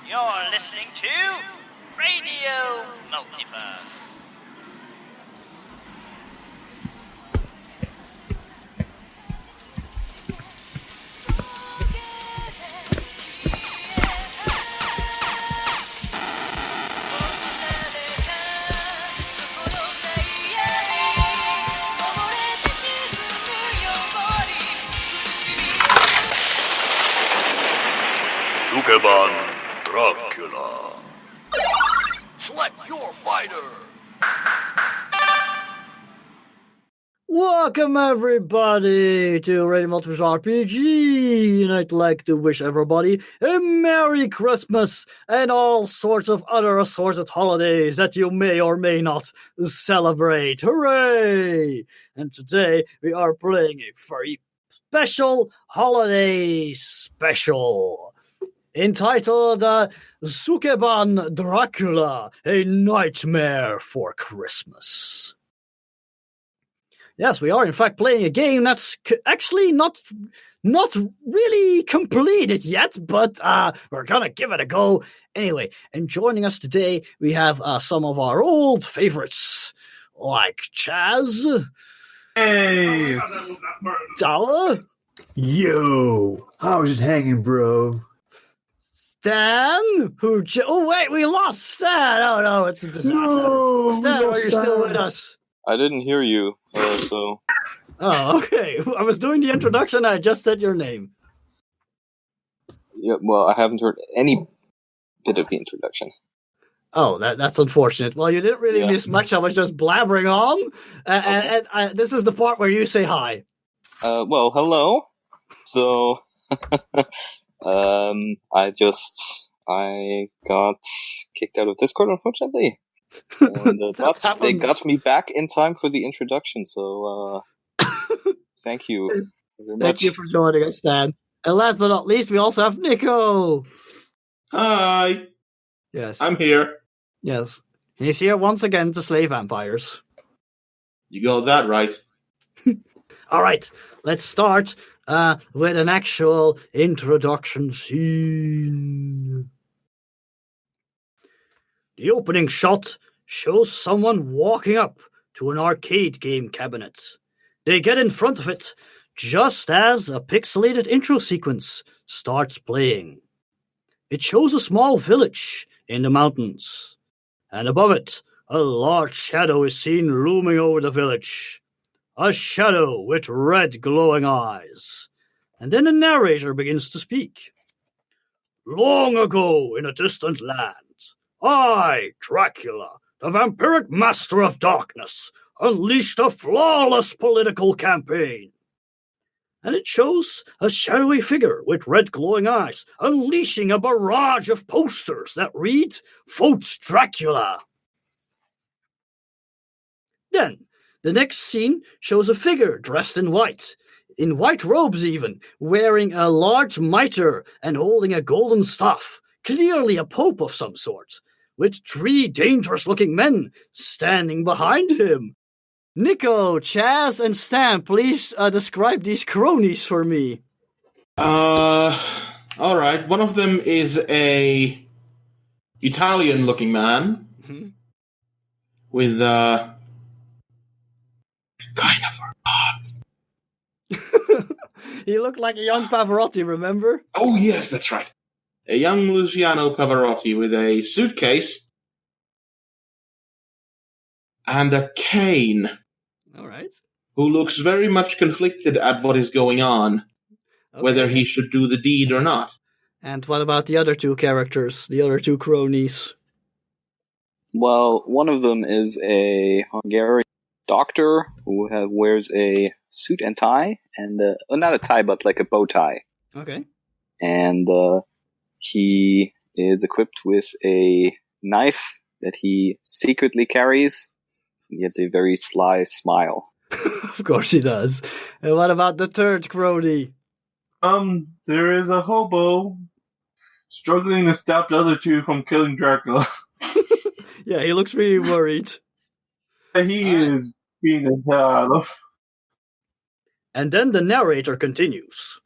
You're listening to Radio Multiverse. Sukeban Dracula. Select your fighter. Welcome everybody to Radio Multiverse RPG, and I'd like to wish everybody a Merry Christmas and all sorts of other assorted holidays that you may or may not celebrate. Hooray! And today we are playing a very special holiday special entitled Sukeban Dracula, A Nightmare for Christmas. Yes, we are in fact playing a game that's actually not really completed yet, but we're gonna give it a go anyway. And joining us today, we have some of our old favorites, like Chaz. Hey! Douwe. Yo! How's it hanging, bro? Stan, oh wait, we lost Stan. Oh no, it's a disaster. No, Stan, are you still with us? I didn't hear you, so... Oh, okay. I was doing the introduction, I just said your name. Yeah, well, I haven't heard any bit of the introduction. Oh, that's unfortunate. Well, you didn't really miss much. I was just blabbering on. And this is the part where you say hi. Well, hello. So... I got kicked out of Discord, unfortunately. And, but they got me back in time for the introduction, so thank you very much. Thank you for joining us, Stan. And last but not least, we also have Niko. Hi. Yes. I'm here. Yes. He's here once again to slay vampires. You got that right. All right, let's start with an actual introduction scene. The opening shot shows someone walking up to an arcade game cabinet. They get in front of it just as a pixelated intro sequence starts playing. It shows a small village in the mountains, and above it, a large shadow is seen looming over the village. A shadow with red glowing eyes. And then the narrator begins to speak. Long ago in a distant land, I, Dracula, the vampiric master of darkness, unleashed a flawless political campaign. And it shows a shadowy figure with red glowing eyes, unleashing a barrage of posters that read, Vote Dracula. Then, the next scene shows a figure dressed in white robes even, wearing a large mitre and holding a golden staff, clearly a pope of some sort, with 3 dangerous-looking men standing behind him. Niko, Chaz, and Stan, please describe these cronies for me. Alright. One of them is a Italian-looking man with, kind of heart. He looked like a young Pavarotti, remember? Oh, yes, that's right. A young Luciano Pavarotti with a suitcase and a cane. All right. Who looks very much conflicted at what is going on, whether he should do the deed or not. And what about the other 2 characters, the other 2 cronies? Well, one of them is a Hungarian doctor who wears a suit and tie, and not a tie, but like a bow tie. Okay. And he is equipped with a knife that he secretly carries. He has a very sly smile. Of course he does. And what about the 3rd crony? There is a hobo struggling to stop the other 2 from killing Dracula. Yeah, he looks really worried. He is being a hell. And then the narrator continues.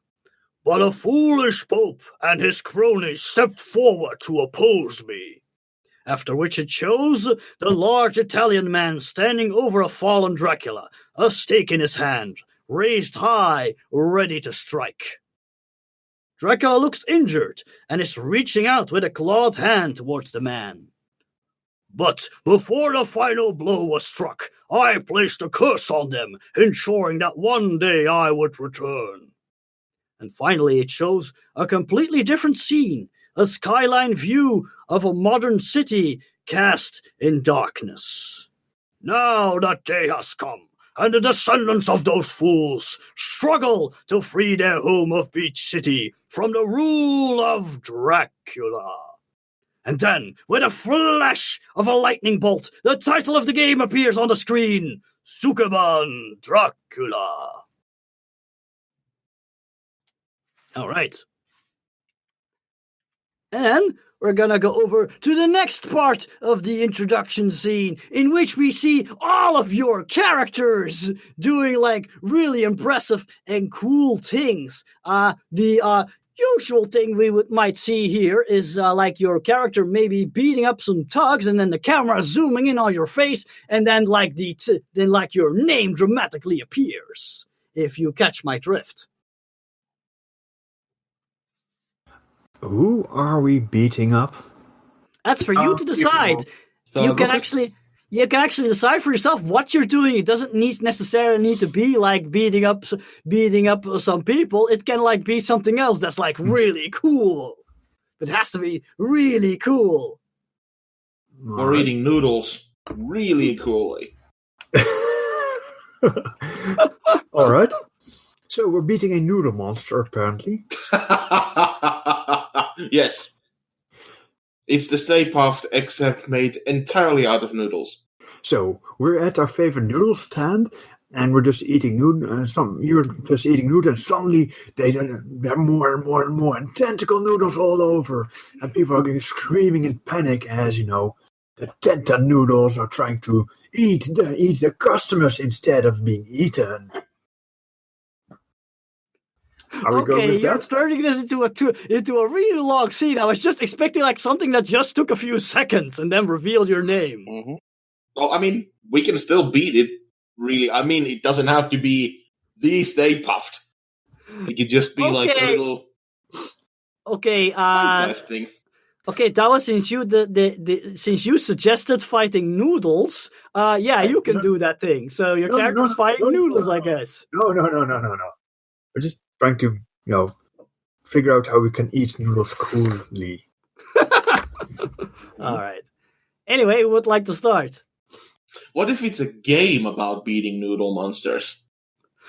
but a foolish pope and his cronies stepped forward to oppose me. After which it shows the large Italian man standing over a fallen Dracula, a stake in his hand, raised high, ready to strike. Dracula looks injured and is reaching out with a clawed hand towards the man. But before the final blow was struck, I placed a curse on them, ensuring that one day I would return. And finally it shows a completely different scene, a skyline view of a modern city cast in darkness. Now that day has come, and the descendants of those fools struggle to free their home of Beach City from the rule of Dracula. And then, with a flash of a lightning bolt, the title of the game appears on the screen, Sukeban Dracula. All right. And then we're gonna go over to the next part of the introduction scene, in which we see all of your characters doing like really impressive and cool things. The usual thing we might see here is like your character maybe beating up some thugs, and then the camera zooming in on your face, and then like your name dramatically appears. If you catch my drift. Who are we beating up? That's for you to decide. You can actually decide for yourself what you're doing. It doesn't necessarily need to be like beating up some people. It can like be something else that's like really cool. It has to be really cool. Or eating noodles really coolly. All right. So we're beating a noodle monster, apparently. Yes. It's the Stay Puft, except made entirely out of noodles. So we're at our favorite noodle stand, and we're just eating noodles. You're just eating noodles, and suddenly there are more and more and more, and tentacle noodles all over, and people are screaming in panic as the tenta noodles are trying to eat the customers instead of being eaten. Okay, you're turning this into a really long scene. I was just expecting like something that just took a few seconds and then revealed your name. Mm-hmm. Well, I mean, we can still beat it, really. I mean, it doesn't have to be the Stay Puft. It could just be like a little... Okay, thing. Okay, Douwe, since you suggested fighting noodles, you can do that thing. So your character's fighting noodles, I guess. No. We're just trying to, figure out how we can eat noodles coolly. All right. Anyway, who would like to start? What if it's a game about beating noodle monsters?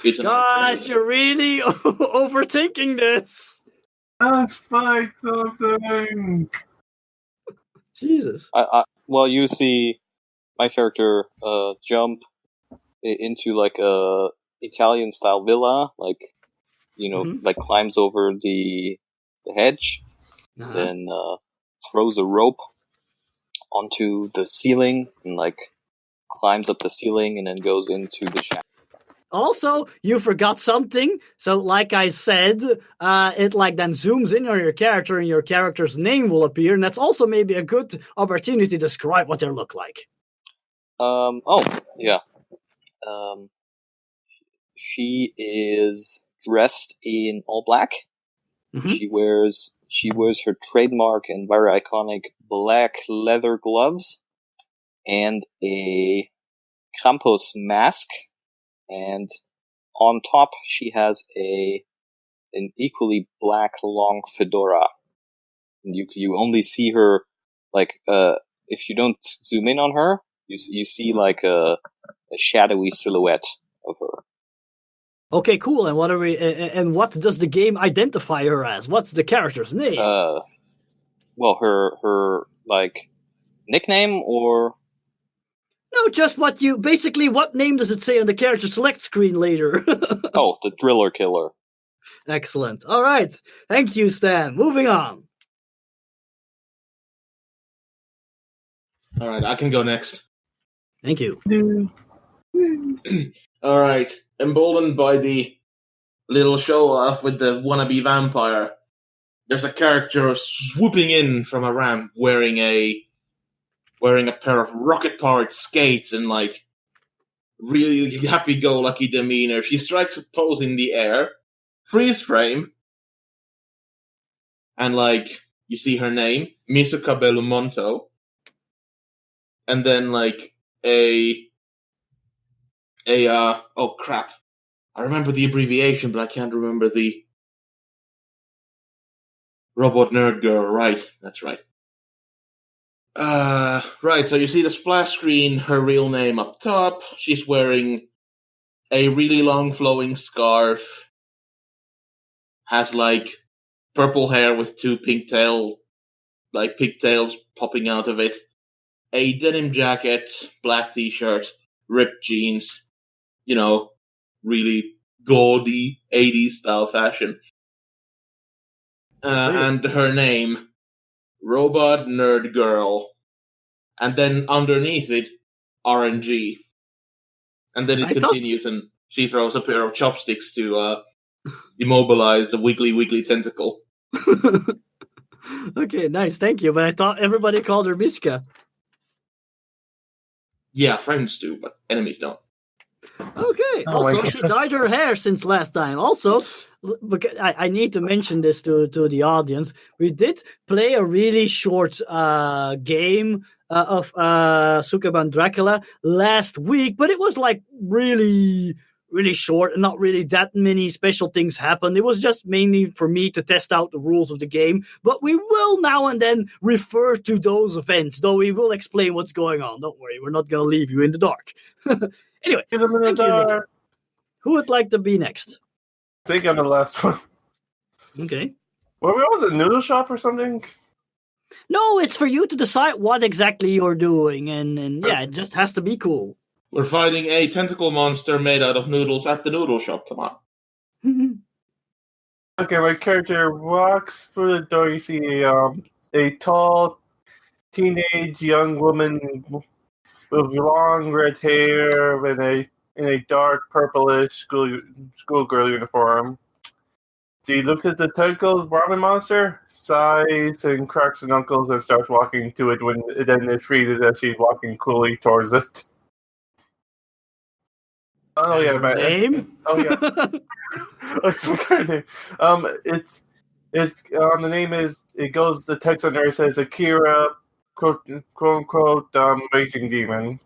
Gosh, you're really overthinking this. Let's fight something. Jesus. Well, you see my character jump into like a Italian style villa, like like climbs over the hedge, then throws a rope onto the ceiling and like climbs up the ceiling and then goes into the shaft. Also, you forgot something. So, like I said, it like then zooms in on your character, and your character's name will appear, and that's also maybe a good opportunity to describe what they look like. She is dressed in all black. Mm-hmm. She wears her trademark and very iconic black leather gloves and a Krampus mask. And on top, she has an equally black long fedora. And you only see her like if you don't zoom in on her, you see like a shadowy silhouette of her. Okay, cool. And what does the game identify her as? What's the character's name? Well, her like nickname or. No, just what name does it say on the character select screen later? Oh, the Driller Killer. Excellent. All right. Thank you, Stan. Moving on. All right, I can go next. Thank you. All right. Emboldened by the little show off with the wannabe vampire, there's a character swooping in from a ramp wearing a pair of rocket-powered skates and like really happy-go-lucky demeanor. She strikes a pose in the air, freeze frame, and like you see her name, Misuka Bellumonto, and then like oh crap, I remember the abbreviation, but I can't remember the robot nerd girl. Right, that's right. Right, so you see the splash screen, her real name up top. She's wearing a really long flowing scarf, has like purple hair with two pigtails popping out of it, a denim jacket, black t-shirt, ripped jeans, really gaudy 80s style fashion. And her name, Robot Nerd Girl. And then underneath it, RNG. And then it continues and she throws a pair of chopsticks to immobilize a wiggly tentacle. Okay, nice, thank you. But I thought everybody called her Misuka. Yeah, friends do, but enemies don't. Okay. Also, she dyed her hair since last time. Also, I need to mention this to the audience. We did play a really short game of Sukeban Dracula last week, but it was like really, really short and not really that many special things happened. It was just mainly for me to test out the rules of the game, but we will now and then refer to those events, though we will explain what's going on. Don't worry, we're not going to leave you in the dark. Anyway, thank you, Niko. Who would like to be next? I think I'm the last one. Okay. Were we all at the noodle shop or something? No, it's for you to decide what exactly you're doing, and yeah, it just has to be cool. We're fighting a tentacle monster made out of noodles at the noodle shop. Come on. Okay, my character walks through the door. You see a tall, teenage young woman with long red hair and in a dark purplish schoolgirl uniform. She looks at the tentacle ramen monster, sighs and cracks her knuckles and starts walking to it when then is treated as she's walking coolly towards it. Oh yeah, my name. Oh yeah, I forgot her name. The name is. It goes. The text on there says Akira, quote unquote, raging demon.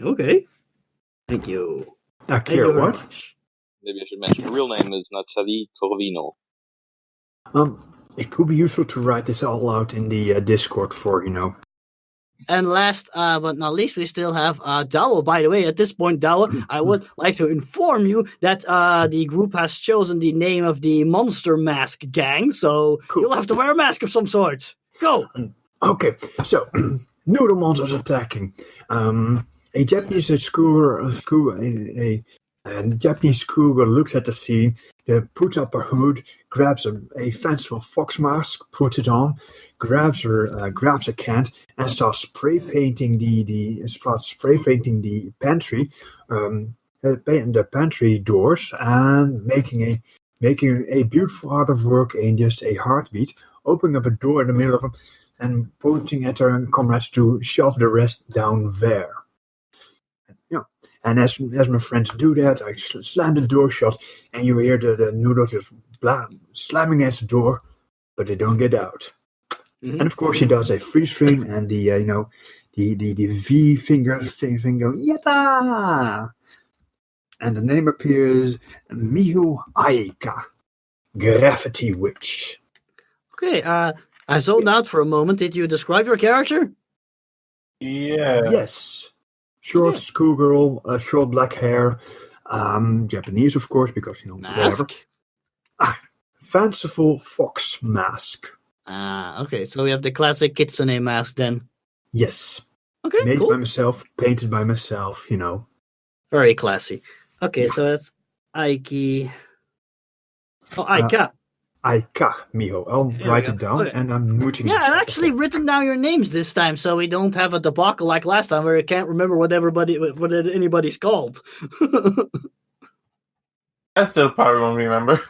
Okay. Thank you. Akira, what? Much. Maybe I should mention her real name is Natalie Corvino. It could be useful to write this all out in the Discord for. And last but not least, we still have Douwe. By the way, at this point, Douwe, I would like to inform you that the group has chosen the name of the Monster Mask Gang, so cool. You'll have to wear a mask of some sort. Go! Okay, so, noodle monsters attacking. A Japanese Japanese schoolgirl looks at the scene, puts up her hood, grabs a fanciful fox mask, puts it on, grabs a can, and starts spray painting the pantry, the pantry doors, and making a beautiful art of work in just a heartbeat, opening up a door in the middle of them, and pointing at her comrades to shove the rest down there. And as my friends do that, I slam the door shut, and you hear the noodles just slamming against the door, but they don't get out. Mm-hmm. And of course, she does a freeze frame, and the V finger going yatta, and the name appears Miho Aika, Graffiti Witch. Okay, I zoned out for a moment. Did you describe your character? Yeah. Yes. Short schoolgirl, short black hair, Japanese, of course, because, whatever. Fanciful fox mask. Okay, so we have the classic kitsune mask then. Yes. Okay, made cool. by myself, painted by myself, Very classy. Okay, so that's Aiki. Oh, Aika. Aika, Miho. I'll write it down, and I'm mooting. Yeah, I've actually written down your names this time, so we don't have a debacle like last time where I can't remember what anybody's called. I still probably won't remember.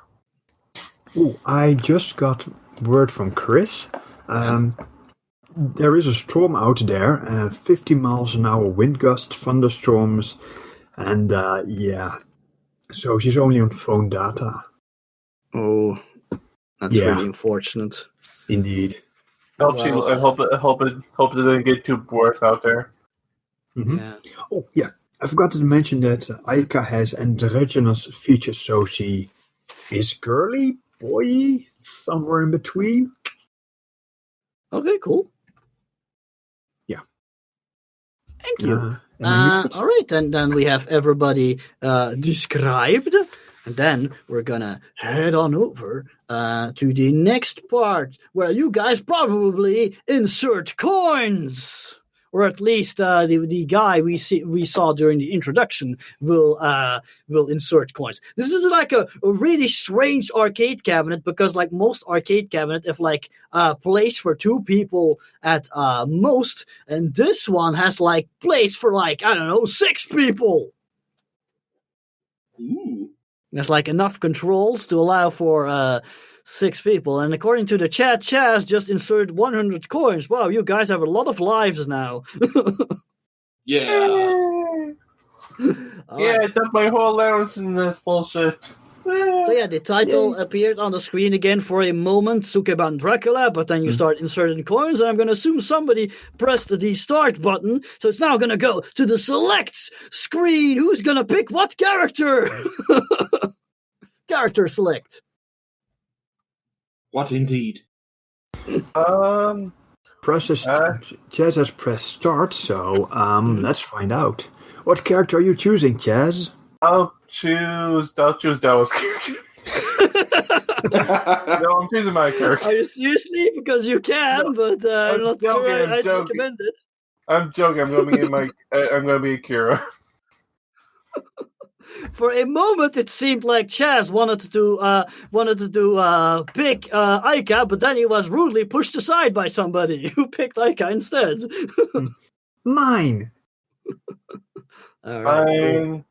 Oh, I just got word from Chris. There is a storm out there, 50 miles an hour wind gusts, thunderstorms, and yeah. So she's only on phone data. Oh, that's really unfortunate. Indeed. I hope it didn't get too worse out there. Mm-hmm. Yeah. Oh, yeah. I forgot to mention that Aika has androgynous features, so she is girly, boy, somewhere in between. Okay, cool. Yeah. Thank you. All right, then we have everybody described. And then we're gonna head on over to the next part where you guys probably insert coins, or at least the guy we saw during the introduction will insert coins. This is like a really strange arcade cabinet because like most arcade cabinet have like place for 2 people at most, and this one has like place for like I don't know 6 people. Ooh. There's like enough controls to allow for 6 people. And according to the chat, Chaz just inserted 100 coins. Wow, you guys have a lot of lives now. Yeah. I dumped my whole allowance in this bullshit. So yeah, the title appeared on the screen again for a moment, Sukeban Dracula, but then you start inserting coins, and I'm going to assume somebody pressed the start button, so it's now going to go to the select screen. Who's going to pick what character? Character select. What indeed? Chaz has pressed start, so let's find out. What character are you choosing, Chaz? I'll choose Douwe's character. No, I'm choosing my character. Are you seriously? Because you can, but I'm not sure I'd recommend it. I'm joking. I'm going to be Akira. For a moment, it seemed like Chaz wanted to pick Aika, but then he was rudely pushed aside by somebody who picked Aika instead. Mine. All right.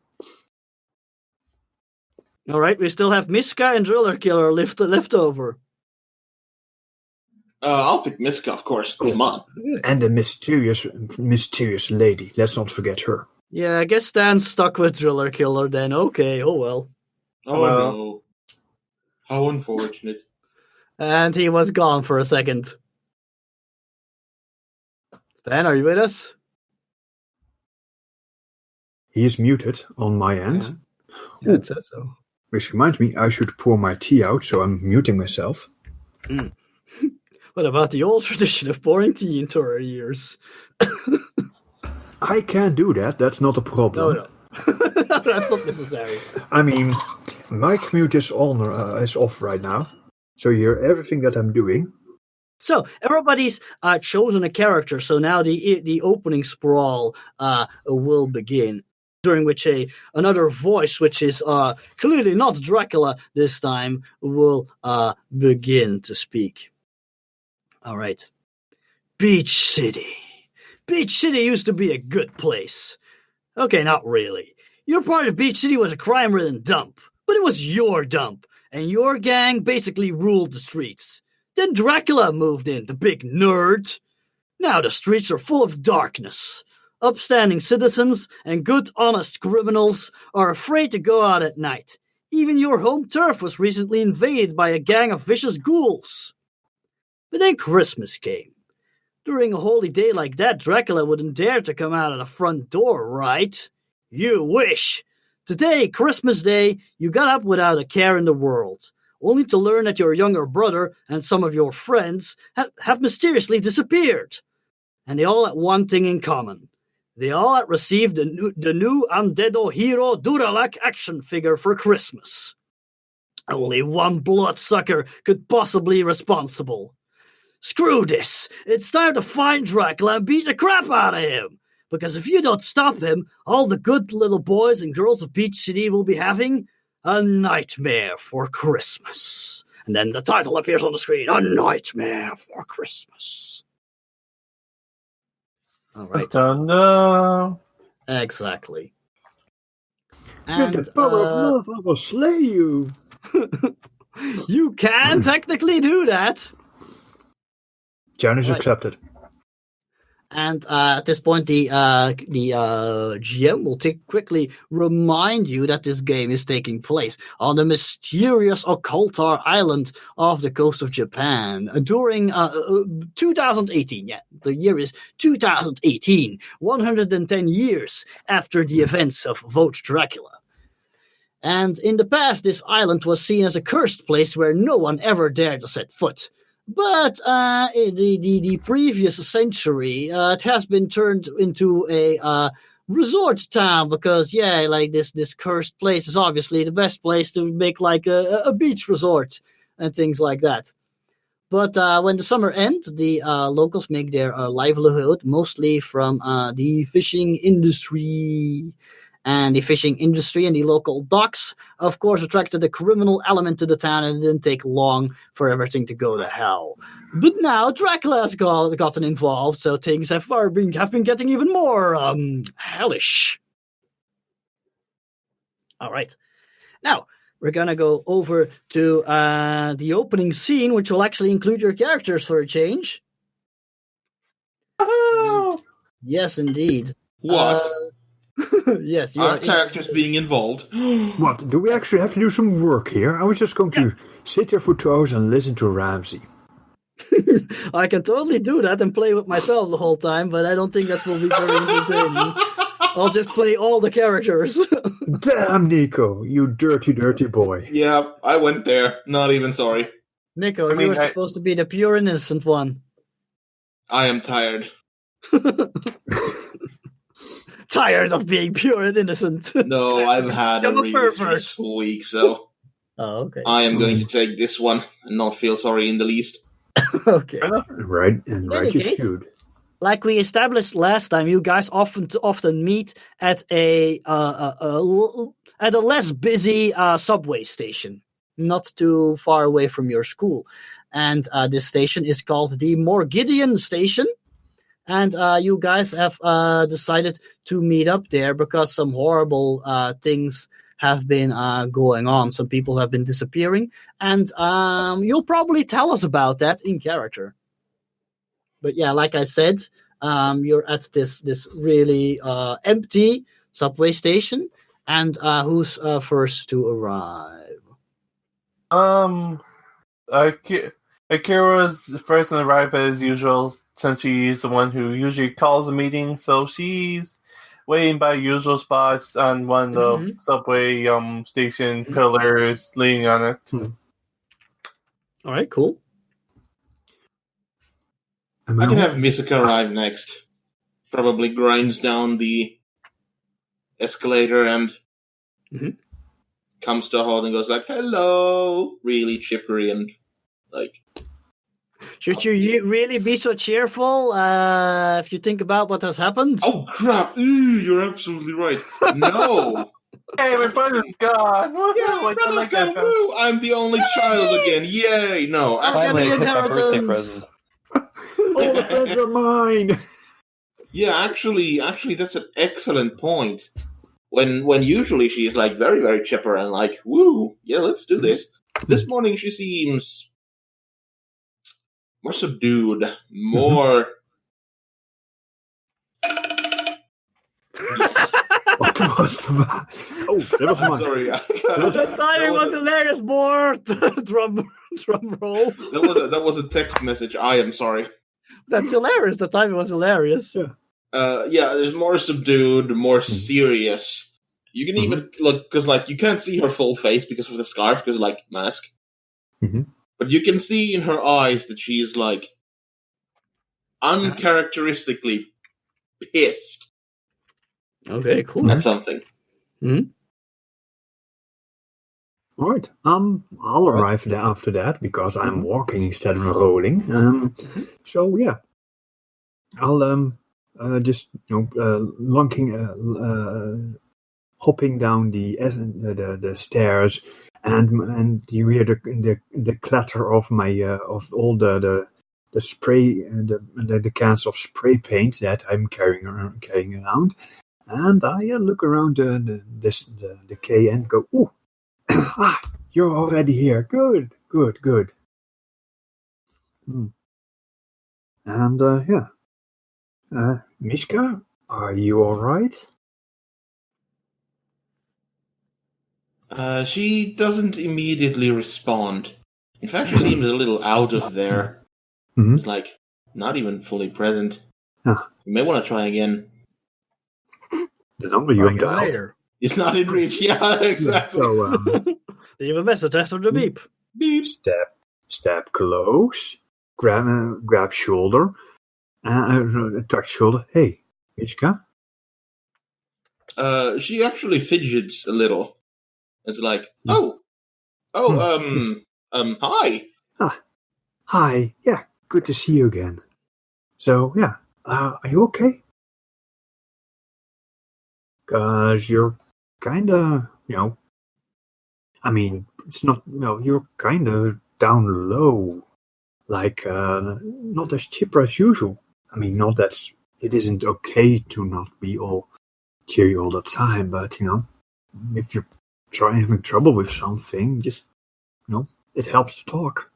All right, we still have Misuka and Driller Killer left over. I'll pick Misuka, of course. Come on. And a mysterious lady. Let's not forget her. Yeah, I guess Stan's stuck with Driller Killer then. Okay, oh well. Oh no. How unfortunate. And he was gone for a second. Stan, are you with us? He is muted on my end. Yeah, it says so. Which reminds me, I should pour my tea out, so I'm muting myself. What about the old tradition of pouring tea into our ears? I can do that. That's not a problem. No. That's not necessary. I mean, my mute is off right now, so you hear everything that I'm doing. So everybody's chosen a character. So now the opening sprawl will begin, during which another voice, which is clearly not Dracula this time, will begin to speak. All right. Beach City. Beach City used to be a good place. Okay, not really. Your part of Beach City was a crime-ridden dump, but it was your dump, and your gang basically ruled the streets. Then Dracula moved in, the big nerd. Now the streets are full of darkness. Upstanding citizens and good, honest criminals are afraid to go out at night. Even your home turf was recently invaded by a gang of vicious ghouls. But then Christmas came. During a holy day like that, Dracula wouldn't dare to come out of the front door, right? You wish. Today, Christmas Day, you got up without a care in the world, only to learn that your younger brother and some of your friends have mysteriously disappeared. And they all had one thing in common. They all had received the new Undead Hero Duralak action figure for Christmas. Only one bloodsucker could possibly be responsible. Screw this! It's time to find Dracula and beat the crap out of him! Because if you don't stop him, all the good little boys and girls of Beach City will be having a nightmare for Christmas. And then the title appears on the screen, A Nightmare for Christmas. All right. Ta-da. Exactly. And With the power of love, I will slay you. you can technically do that. Challenge Right. accepted. And at this point, the GM will quickly remind you that this game is taking place on the mysterious Occultar Island off the coast of Japan during 2018. Yeah, the year is 2018, 110 years after the events of Vote Dracula. And in the past, this island was seen as a cursed place where no one ever dared to set foot. But in the previous century, it has been turned into a resort town because, this cursed place is obviously the best place to make like a beach resort and things like that. But when the summer ends, the locals make their livelihood mostly from the fishing industry. And the fishing industry and the local docks, of course, attracted a criminal element to the town, and it didn't take long for everything to go to hell. But now Dracula has gotten involved, so things have been getting even more hellish. All right. Now, we're going to go over to the opening scene, which will actually include your characters for a change. Oh! Yes, indeed. What? Yes, you Are are. characters being involved? What? Do we actually have to do some work here? I was just going to sit there for 2 hours and listen to Ramsey. I can totally do that and play with myself the whole time, but I don't think that will be very entertaining. I'll just play all the characters. Damn, Niko, you dirty, dirty boy. Yeah, I went there. Not even sorry. Niko, I mean, you were supposed to be the pure innocent one. I am tired. Tired of being pure and innocent. No, I've had a I'm a really pervert. stressful week, so Oh, okay. I am going to take this one and not feel sorry in the least. Okay. Right, and right you case, should. Like we established last time, you guys often meet at a less busy subway station, not too far away from your school, and this station is called the Morgidian Station. And you guys have decided to meet up there because some horrible things have been going on. Some people have been disappearing, and you'll probably tell us about that in character. But yeah, like I said, you're at this really empty subway station, and who's first to arrive? Akira's first to arrive as usual, since she's the one who usually calls a meeting, so she's waiting by usual spots on one of the subway station pillars, leaning on it. All right, cool. I can have Misuka arrive next. Probably grinds down the escalator and comes to a halt and goes like, "Hello," really chippery and like. Should you really be so cheerful if you think about what has happened? Oh crap! You're absolutely right. No. Hey, my brother's gone! Yeah, my brother's gone. Woo! I'm the only child again. Yay! No, Finally, I picked my birthday present. All the presents are mine. Yeah, actually, that's an excellent point. When usually she's like very, very chipper and like, woo, yeah, let's do this. This morning she seems more subdued, more. What was that? Oh, that was mine. Sorry, The timing was hilarious, board. drum roll. That was a text message. I am sorry. That's hilarious. The timing was hilarious. Yeah. Yeah, there's more subdued, more serious. You can even look because, like, you can't see her full face because of the scarf, because like mask. But you can see in her eyes that she's like uncharacteristically pissed. Okay, cool. At something. All right. I'll arrive there after that because I'm walking instead of rolling. So yeah, I'll just hopping down the stairs, and you hear the clatter of my of all the spray the cans of spray paint that I'm carrying around. And I look around the K and go, ooh, you're already here. Good. And, Mishka, are you alright? She doesn't immediately respond. In fact, she seems a little out of there. Mm-hmm. It's like, not even fully present. Ah. You may want to try again. The number you have dialed later. It's not in reach. Yeah, exactly. So, Leave a message after the beep. Beep. Step close, grab shoulder, touch shoulder. Hey, Mishka? She actually fidgets a little. It's like, hi. Hi, yeah, good to see you again. So, yeah, are you okay? 'Cause you're kinda, it's not, you're kinda down low. Like, not as chipper as usual. I mean, not that it isn't okay to not be all cheery all the time, but, if you're having trouble with something, just, it helps to talk.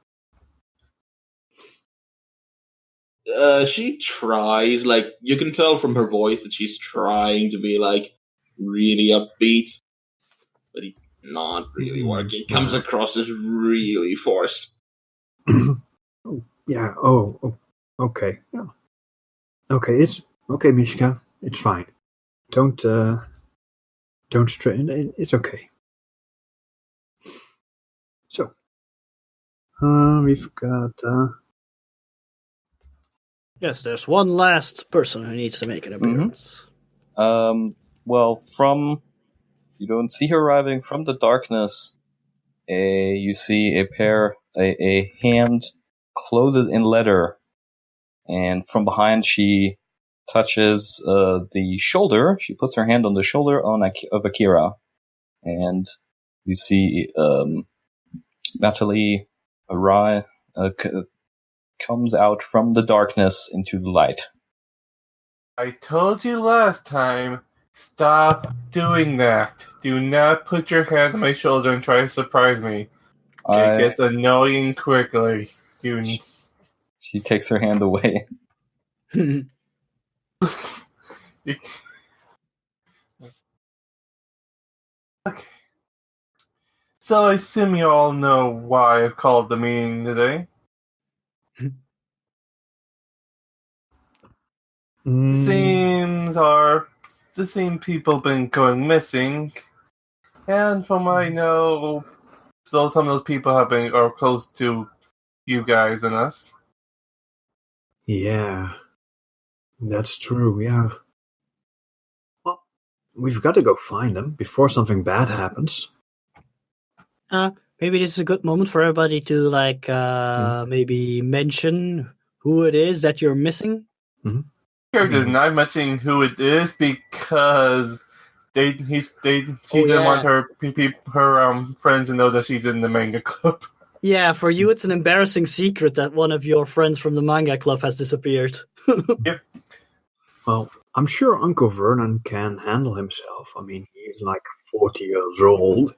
She tries, like, you can tell from her voice that she's trying to be, like, really upbeat, but it's not really working. It comes across as really forced. Yeah, okay. Yeah. Okay, it's okay, Mishka. It's fine. Don't strain. It's okay. So, we've got, Yes, there's one last person who needs to make an appearance. Well, you don't see her arriving from the darkness. You see a hand clothed in leather, and from behind she touches the shoulder. She puts her hand on the shoulder of Akira, and you see Natalie comes out from the darkness into the light. I told you last time, stop doing that. Do not put your hand on my shoulder and try to surprise me. It gets annoying quickly. She takes her hand away. Okay. So I assume you all know why I've called the meeting today. Seems the same people been going missing, and from what I know, so some of those people are close to you guys and us. Yeah, that's true. Yeah. Well, we've got to go find them before something bad happens. Maybe this is a good moment for everybody to maybe mention who it is that you're missing. Mm-hmm. Character's not mentioning who it is because she didn't want her friends to know that she's in the manga club. Yeah, for you it's an embarrassing secret that one of your friends from the manga club has disappeared. Yep. Well, I'm sure Uncle Vernon can handle himself. I mean, he's like 40 years old.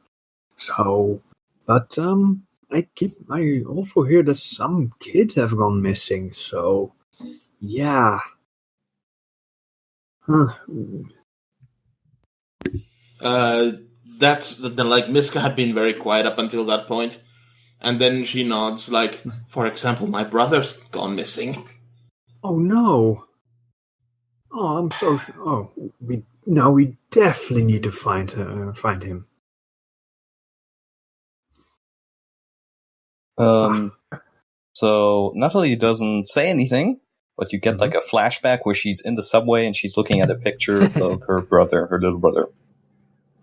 So, but I also hear that some kids have gone missing. So, yeah. That's like Miska had been very quiet up until that point, and then she nods, like, for example, my brother's gone missing. Oh no! Oh, I'm so. Oh, we definitely need to find him. So Natalie doesn't say anything, but you get like a flashback where she's in the subway and she's looking at a picture of her little brother.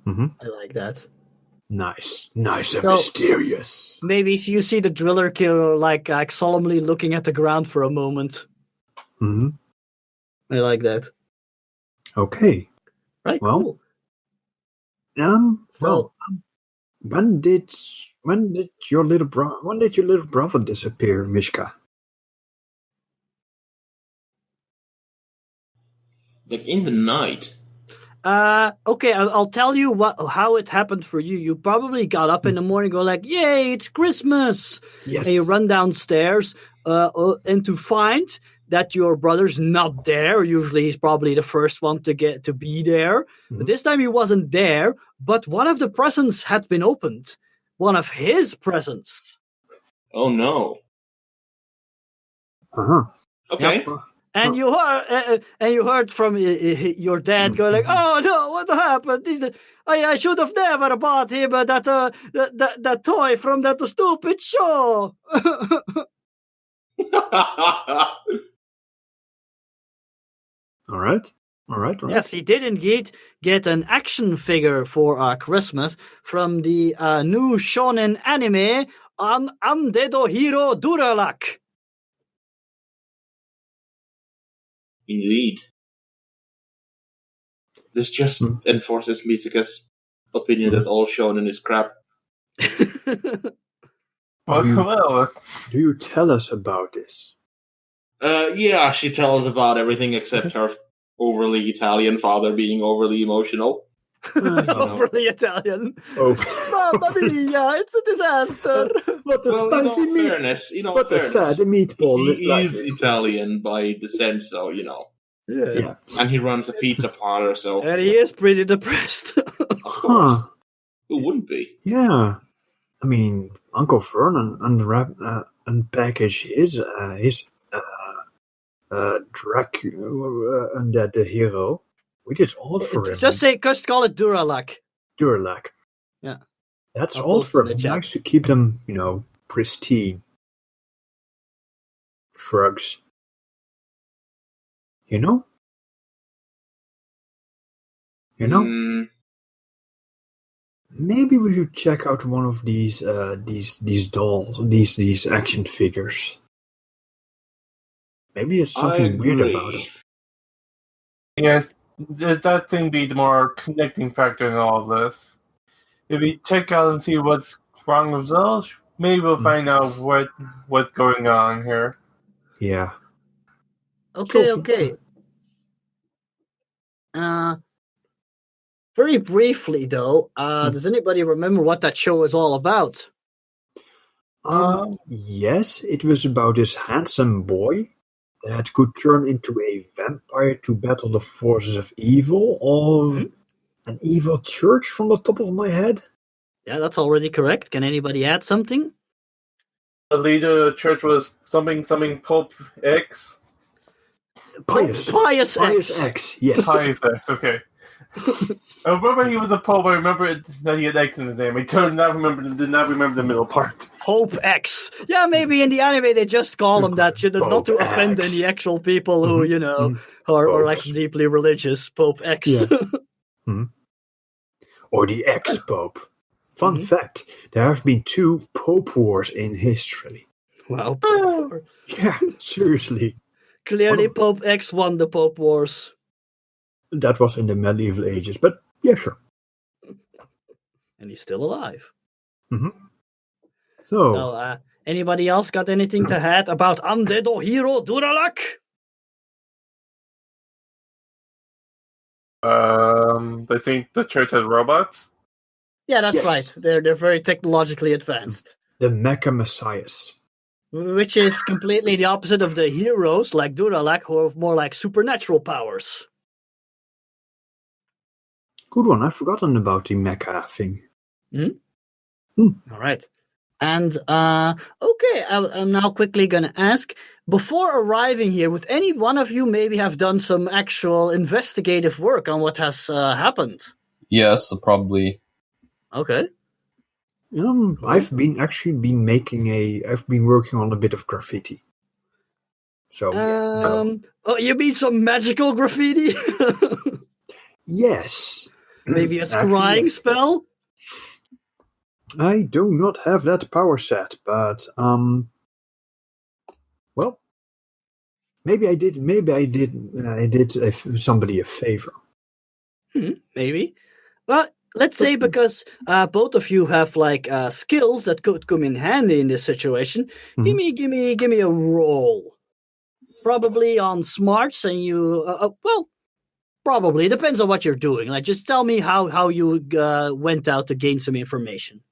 Mm-hmm. I like that. Nice and mysterious. Maybe you see the driller killer like solemnly looking at the ground for a moment. Mm-hmm. I like that. Okay. Right. Well. Cool. When did your little brother disappear, Mishka? Like in the night. Okay, I'll tell you how it happened for you. You probably got up in the morning, go like, "Yay, it's Christmas!" Yes. And you run downstairs, and to find that your brother's not there. Usually, he's probably the first one to be there. But this time, he wasn't there. But one of the presents had been opened. One of his presents. Oh no. Uh-huh. Okay. Yep. And you heard from your dad go like, "Oh no, what happened? I should have never bought him that toy from that stupid show." All right. Yes, he did indeed get an action figure for Christmas from the new shonen anime Untitled Hero Duralak. Indeed. This just enforces Misuka's opinion that all shonen is crap. Well, Do you tell us about this? Yeah, she tells about everything except her overly Italian father being overly emotional. Overly Italian. Oh. Mamma mia, it's a disaster. What a Well, spicy in all meat! fairness, What a sad meatball! he It's like is Italian by descent, so yeah. and he runs a pizza parlor, so And he is pretty depressed. of course, Huh. who wouldn't be? Yeah. I mean, Uncle Vernon unpackaged his Dracula undead the hero, which is odd for him. Just call it Duralak. Durlac. Yeah. That's I'll odd post for in the him. He chat. likes to keep them, pristine. Shrugs. You know? Maybe we should check out one of these dolls, these action figures. Maybe there's something weird about it. yes, that thing be the more connecting factor in all of this. If we check out and see what's wrong with those, maybe we'll find out what's going on here. Yeah. Okay. Very briefly though, does anybody remember what that show is all about? Yes, it was about this handsome boy that could turn into a vampire to battle the forces of evil of an evil church from the top of my head. Yeah, that's already correct. Can anybody add something? The leader of the church was something Pope X. Pious X, yes. Pious X, okay. I remember he was a Pope. I remember that he had X in his name. I did not remember the middle part. Pope X. Yeah, maybe in the anime they just call him that, not to offend X. any actual people who, are like deeply religious. Pope X. Yeah. Or the ex-pope. Fun fact, there have been 2 pope wars in history. Wow. Yeah, seriously. Clearly Pope X won the Pope Wars. That was in the medieval ages, but yeah, sure. And he's still alive. So anybody else got anything to add about Undead Hero Duralak? I think the church has robots. Yeah, that's Yes. right. They're very technologically advanced. the Mecha Messiahs. Which is completely the opposite of the heroes like Duralak, who have more like supernatural powers. Good one, I've forgotten about the mecha thing. All right. And, okay, I'm now quickly going to ask, before arriving here, would any one of you maybe have done some actual investigative work on what has happened? Yes, probably. Okay. I've been working on a bit of graffiti. So, Oh, you mean some magical graffiti? yes. Maybe a scrying spell? I do not have that power set, but well, maybe I did somebody a favor. Maybe. Well, let's say because both of you have like skills that could come in handy in this situation. Give me a roll. Probably on smarts, and you Probably. Depends on what you're doing. Like, just tell me how you went out to gain some information.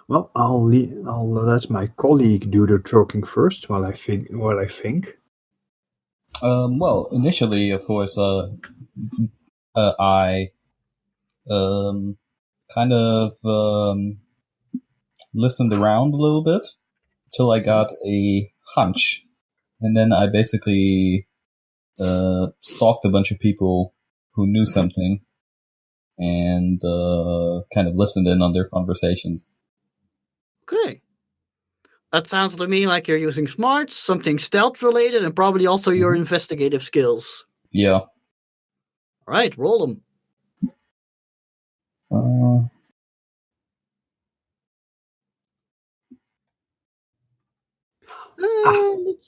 Well, I'll let my colleague do the talking first while I think. Well, initially, of course, I kind of listened around a little bit till I got a hunch, and then I basically stalked a bunch of people who knew something, and kind of listened in on their conversations. Okay. That sounds to me like you're using smarts, something stealth related, and probably also your investigative skills. Yeah. All right, roll them.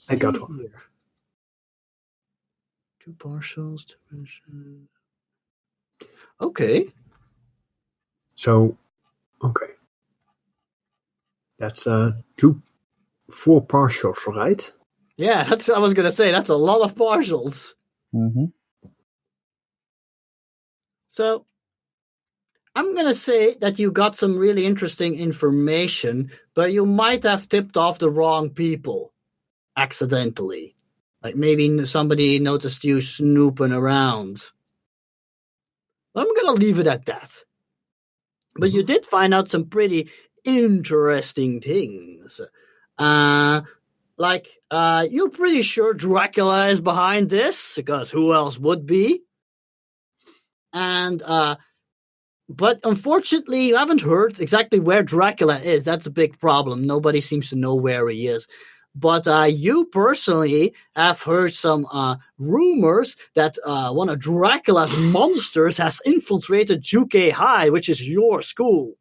I got one. Here. 2 partials. Okay. So, okay. That's 4 partials, right? Yeah, I was gonna say that's a lot of partials. Mm-hmm. So, I'm gonna say that you got some really interesting information, but you might have tipped off the wrong people accidentally. Like maybe somebody noticed you snooping around. I'm gonna leave it at that. But you did find out some pretty interesting things. You're pretty sure Dracula is behind this, because who else would be? And, but unfortunately, you haven't heard exactly where Dracula is. That's a big problem. Nobody seems to know where he is. But you personally have heard some rumors that one of Dracula's monsters has infiltrated UK High, which is your school.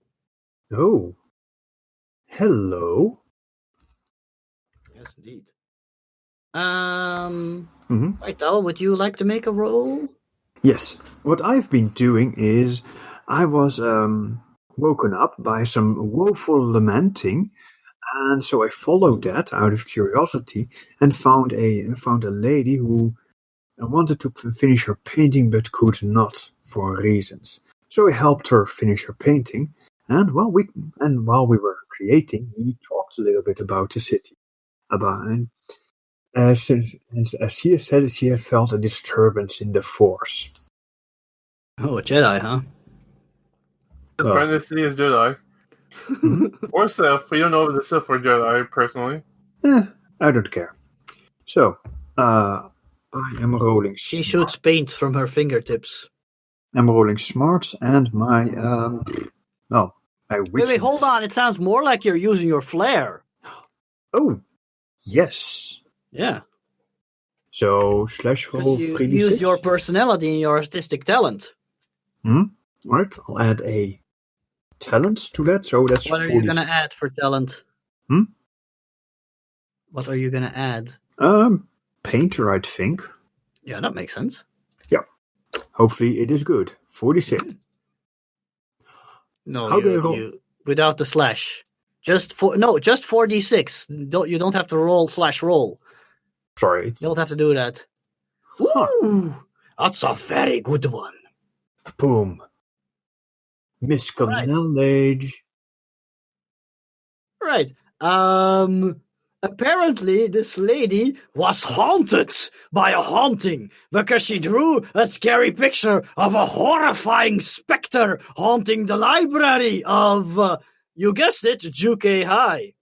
Oh. Hello. Yes, indeed. Right, Douwe, would you like to make a roll? Yes. What I've been doing is I was woken up by some woeful lamenting, and so I followed that out of curiosity and found a lady who wanted to finish her painting but could not for reasons. So I helped her finish her painting, and while we were creating, we talked a little bit about the city, as she said that she had felt a disturbance in the force. Oh, a Jedi, huh? His friend is Jedi. Or Sith. We don't know if it's a Sith or Jedi, personally. I don't care. So, I am rolling. She shoots paint from her fingertips. I'm rolling smarts and my my witch. Wait, hold on. It sounds more like you're using your flair. Oh, yes. Yeah. So /roll you 3d6. Use your personality and your artistic talent. Right. I'll add a talent to that. So that's. What are you gonna add for talent? What are you gonna add? Painter, I think. Yeah, that makes sense. Yeah. Hopefully it is good. 46. No, you without the slash. Just 4d6. You don't have to roll. Sorry. You don't have to do that. Woo! That's a very good one. Boom. Mystical knowledge. Right. Apparently this lady was haunted by a haunting because she drew a scary picture of a horrifying specter haunting the library of, you guessed it, UK High.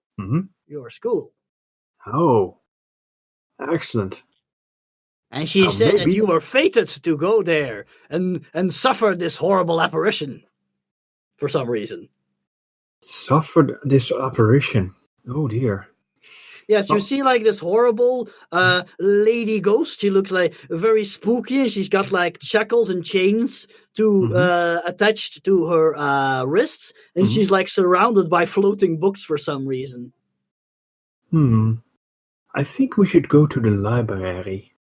Your school. Oh. Excellent. And she said that you were fated to go there and suffer this horrible apparition for some reason. Suffered this apparition. Oh dear. Yes, you see like this horrible lady ghost. She looks like very spooky, and she's got like shackles and chains attached to her wrists, and she's like surrounded by floating books for some reason. I think we should go to the library.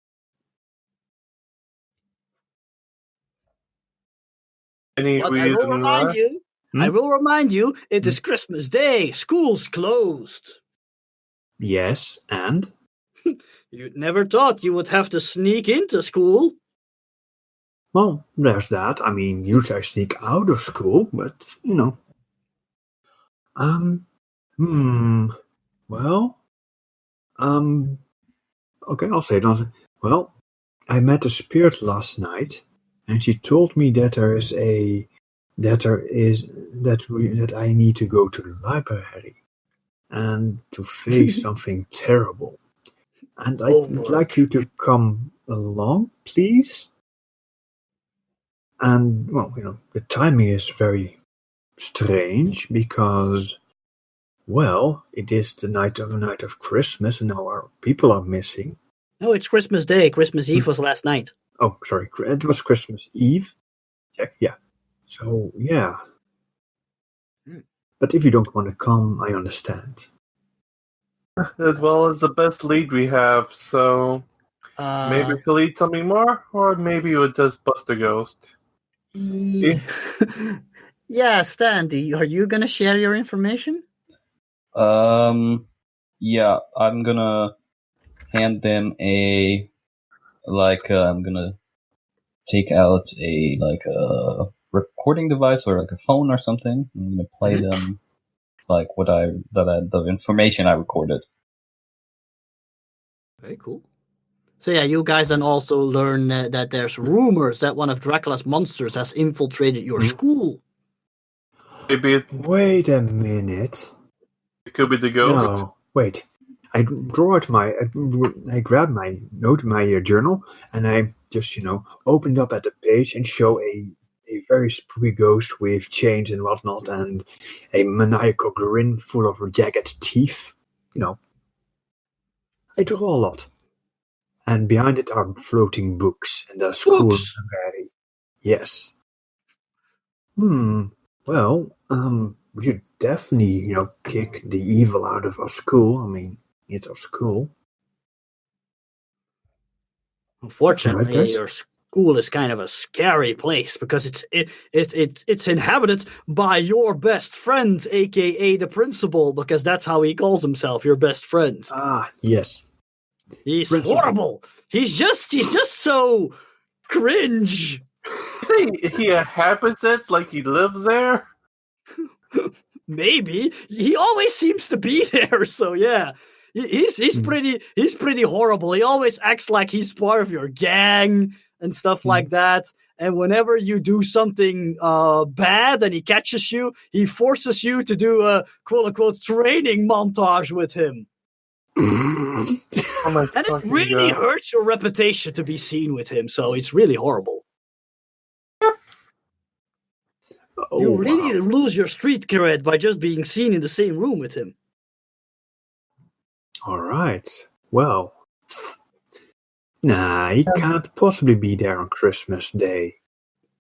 But I will remind you, it is Christmas Day. School's closed. Yes, and? You never thought you would have to sneak into school. Well, there's that. I mean, usually I sneak out of school, but, well, okay, I'll say it. Well, I met a spirit last night, and she told me that that I need to go to the library and to face something terrible. And I would like you to come along, please. And, well, the timing is very strange because, well, it is the night of Christmas and now our people are missing. No, it's Christmas Day. Christmas Eve was last night. Oh, sorry. It was Christmas Eve. Yeah. So, yeah. But if you don't want to come, I understand. As well as the best lead we have, so maybe we'll lead something more, or maybe we'll just bust a ghost. Yeah, Stan, are you going to share your information? Yeah, I'm gonna hand them I'm gonna take out a recording device or a phone or something. I'm gonna play them the information I recorded. Very cool. So yeah, you guys then also learn that there's rumors that one of Dracula's monsters has infiltrated your school. Maybe Wait a minute. it could be the ghost. No, wait. I grabbed my note, my journal, and I just, opened up at the page and show a very spooky ghost with chains and whatnot, and a maniacal grin full of jagged teeth. I draw a lot. And behind it are floating books and a school library. Yes. Well, we should definitely, kick the evil out of our school. I mean, it's our school. Unfortunately, Right, guys? your school is kind of a scary place because it's inhabited by your best friend, aka the principal, because that's how he calls himself, your best friend. Ah, yes. He's Principal. horrible. He's just so cringe. You think he inhabits it like he lives there? Maybe he always seems to be there. So yeah, he's pretty horrible. He always acts like he's part of your gang and stuff like that. And whenever you do something bad and he catches you, he forces you to do a quote unquote training montage with him. And it really hurts your reputation to be seen with him, so it's really horrible. You really lose your street cred by just being seen in the same room with him. All right. Well, nah, he can't possibly be there on Christmas Day.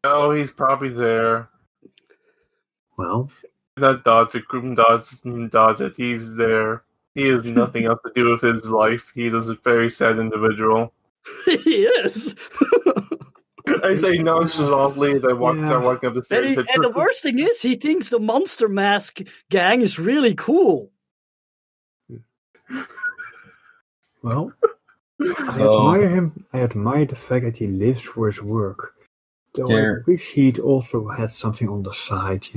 No, he's probably there. Well, Not dodge it. He's there. He has nothing else to do with his life. He is a very sad individual. He is. I say nonchalantly as I start walking up the stairs. And the worst thing is, he thinks the Monster Mask gang is really cool. well, I admire him. I admire the fact that he lives for his work. Though I wish he'd also had something on the side,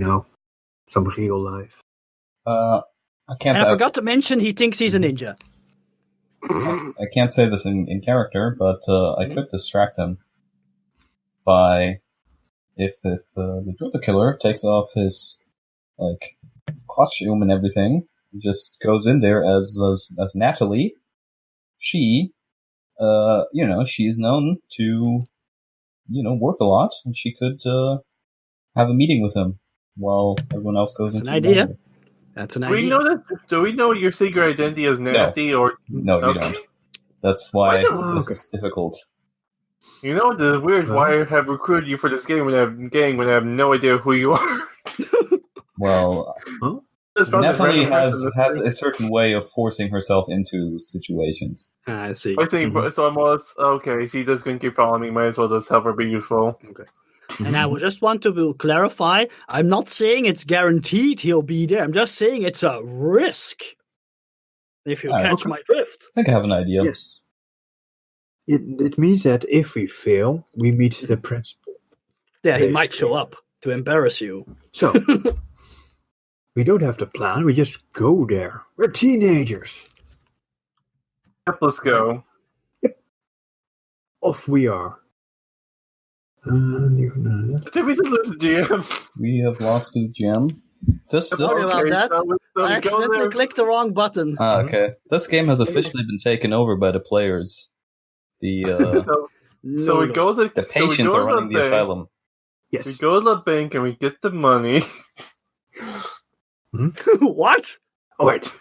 some real life. I forgot to mention he thinks he's a ninja. I can't say this in character, but I could distract him by if the Dracula killer takes off his costume and everything, just goes in there as Natalie. She, she's known to, work a lot, and she could have a meeting with him while everyone else goes into an idea. That's an idea. Do we know your secret identity is Natty? No, you don't. That's why this is difficult. You know the weird why I have recruited you for this game when I have no idea who you are. Well, Natalie has a certain way of forcing herself into situations. I see. I think so. I'm almost okay. She's just going to keep following me. Might as well just have her be useful. Okay. And I would just want to clarify, I'm not saying it's guaranteed he'll be there. I'm just saying it's a risk. If you Ah, catch okay. my drift. I think I have an idea. Yes. It means that if we fail, we meet the principal. Yeah, he might Basically. show up to embarrass you. So, we don't have to plan, we just go there. We're teenagers. Yep, let's go. Off we are. Did we just lose GM? We have lost the gem. Sorry about that. So we I go accidentally there. clicked the wrong button. Okay. This game has officially been taken over by the players. The So we go to the patients are running the asylum. Yes. We go to the bank and we get the money. What? Oh, wait.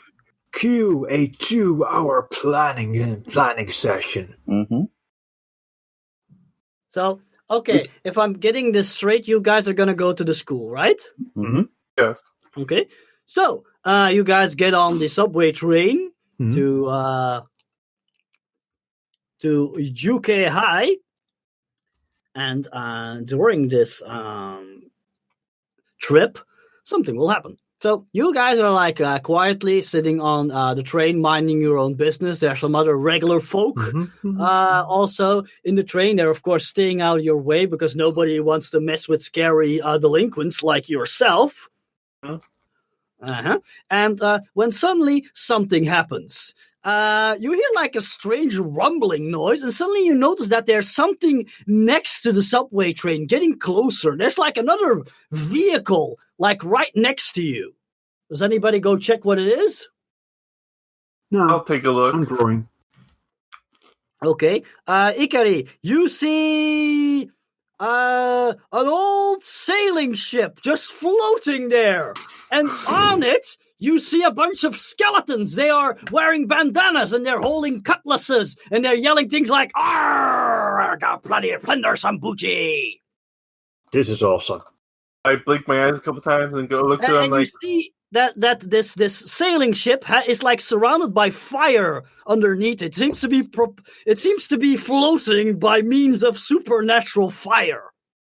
Cue a 2-hour planning session. Mm-hmm. So, okay, if I'm getting this straight, you guys are gonna go to the school, right? Mm-hmm. Yes. Okay. So, you guys get on the subway train Mhm. to UK High, and during this trip, something will happen. So you guys are like quietly sitting on the train, minding your own business. There's some other regular folk also in the train. They're of course staying out of your way because nobody wants to mess with scary delinquents like yourself. And when suddenly something happens, you hear like a strange rumbling noise, and suddenly you notice that there's something next to the subway train getting closer. There's like another vehicle like right next to you. Does anybody go check what it is? No, I'll take a look. I'm drawing. Okay. Ikari, you see an old sailing ship just floating there. And on it, you see a bunch of skeletons. They are wearing bandanas and they're holding cutlasses and they're yelling things like, "Arr, got plenty of plunder, some booty." This is awesome. I blink my eyes a couple times and go look to them And like, you see that this sailing ship is like surrounded by fire underneath. It seems to be floating by means of supernatural fire.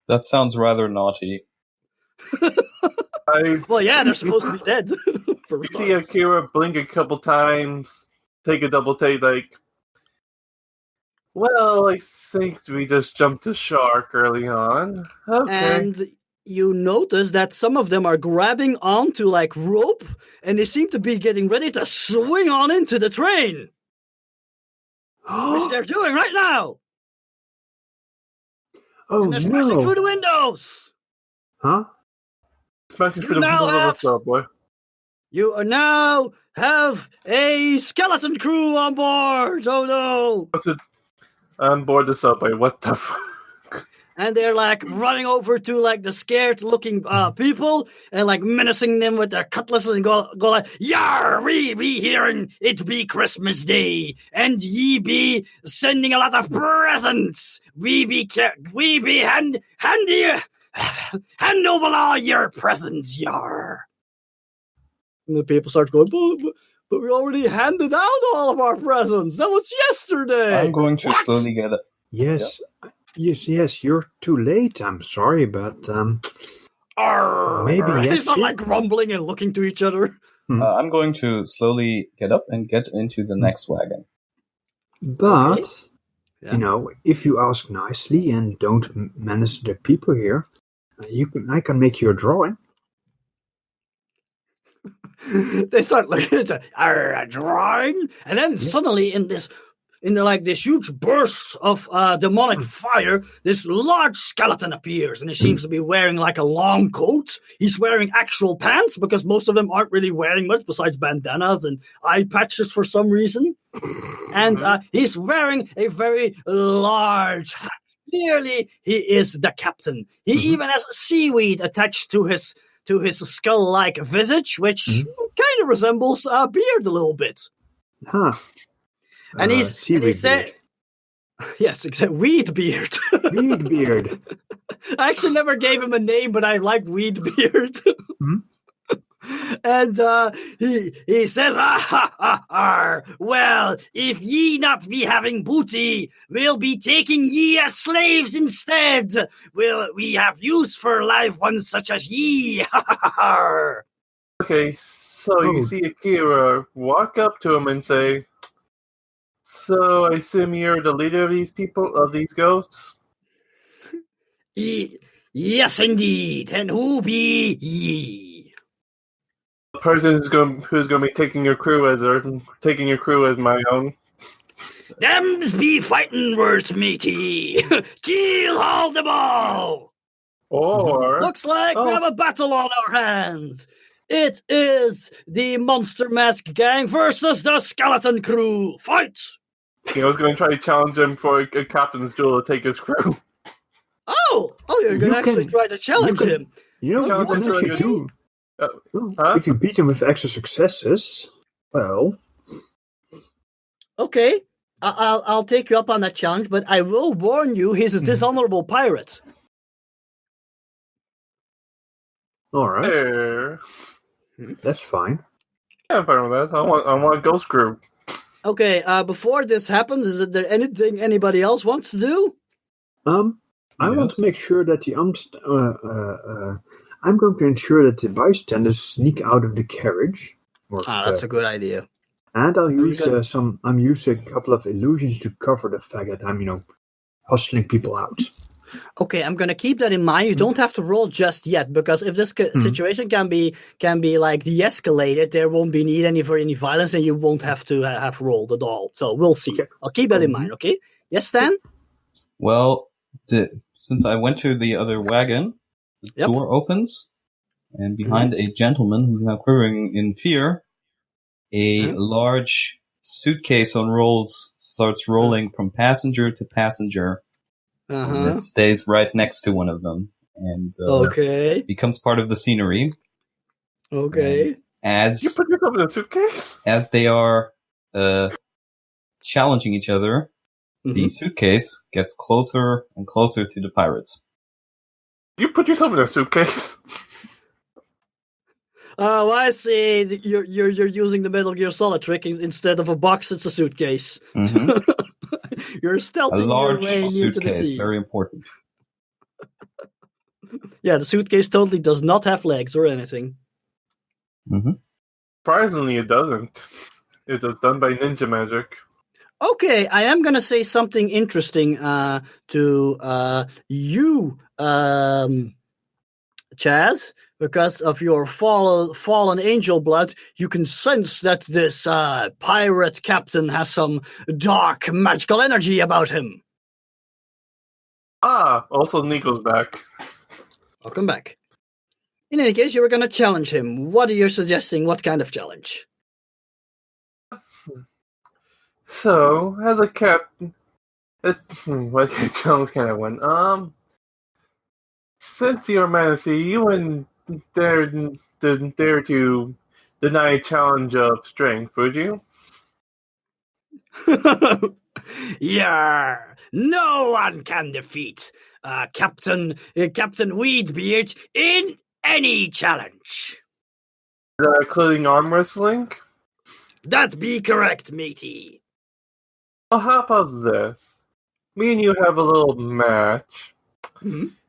That sounds rather naughty. Well, yeah, they're supposed to be dead. For we see Akira blink a couple times, take a double take, like, well, I think we just jumped a shark early on. Okay. And you notice that some of them are grabbing onto like rope, and they seem to be getting ready to swing on into the train, which they're doing right now. Oh And they're smashing no! through the windows. Huh? Smashing for the now middle of have- the subway. You are now have a skeleton crew on board. Oh no! What's it? On board the subway. What the fuck? And they're like running over to like the scared looking people and like menacing them with their cutlasses and go like, "Yar, we be here and it be Christmas Day and ye be sending a lot of presents. We be hand over all your presents, yar." And the people start going, but we already handed out all of our presents. That was yesterday. I'm going to What? slowly get it. Yes. Yes, you're too late. I'm sorry, but Arr, maybe It's yes, not yeah. like grumbling and looking to each other. I'm going to slowly get up and get into the next wagon. But Okay. Yeah. you know, if you ask nicely and don't menace the people here, I can make you a drawing. They start looking at a drawing, and then suddenly in this huge burst of demonic fire, this large skeleton appears, and he seems to be wearing like a long coat. He's wearing actual pants because most of them aren't really wearing much besides bandanas and eye patches for some reason. And he's wearing a very large hat. Clearly, he is the captain. He even has seaweed attached to his skull-like visage, which kind of resembles a beard a little bit. Huh. And he seaweed said, "Yes, exactly, weed beard." beard. Weed beard. I actually never gave him a name, but I like weed beard. And he says, "Well, if ye not be having booty, we'll be taking ye as slaves instead. We have use for live ones such as ye." Okay, So you see Akira walk up to him and say, "So I assume you're the leader of these people, of these ghosts?" Yes, indeed. And who be ye? The person who's going to be taking your crew as my own. Them's be fighting words, matey. Keel haul them all. Or Looks like we have a battle on our hands. It is the Monster Mask Gang versus the Skeleton Crew. Fight! I was going to try to challenge him for a captain's duel to take his crew. Oh, you're going to actually try to challenge him. You know what you can actually do? If you beat him with extra successes, well... Okay, I'll take you up on that challenge, but I will warn you, he's a dishonorable pirate. Alright. That's fine. Yeah, I'm fine with that. I want a ghost crew. Okay, before this happens, is there anything anybody else wants to do? I want to make sure that I'm going to ensure that the bystanders sneak out of the carriage. That's a good idea. And I'll use a couple of illusions to cover the fact that I'm, hustling people out. Okay, I'm gonna keep that in mind. You don't have to roll just yet, because if this situation can be like de-escalated, there won't be need for any violence, and you won't have to have rolled at all. So we'll see. Okay. I'll keep that in mind. Okay? Yes, Stan? Well, since I went to the other wagon, the door opens, and behind a gentleman who's now quivering in fear, a large suitcase on rolls starts rolling from passenger to passenger. And it stays right next to one of them, and becomes part of the scenery. Okay. And you put yourself in a suitcase? As they are challenging each other, the suitcase gets closer and closer to the pirates. You put yourself in a suitcase? Oh, I see. You're using the Metal Gear Solid trick. Instead of a box, it's a suitcase. You're stealthing your way near to the sea. Very important. Yeah, the suitcase totally does not have legs or anything. Surprisingly, it doesn't. It is done by ninja magic. Okay, I am going to say something interesting to you, Chaz. Because of your fallen angel blood, you can sense that this pirate captain has some dark magical energy about him. Also Niko's back. Welcome back. In any case, you were going to challenge him. What are you suggesting? What kind of challenge? So, as a captain, what kind of challenge can I win? Since you're Manasy, you wouldn't dare to deny a challenge of strength, would you? Yeah, no one can defeat Captain Weedbeard in any challenge. Including arm wrestling? That be correct, matey. Well, how about this? Me and you have a little match.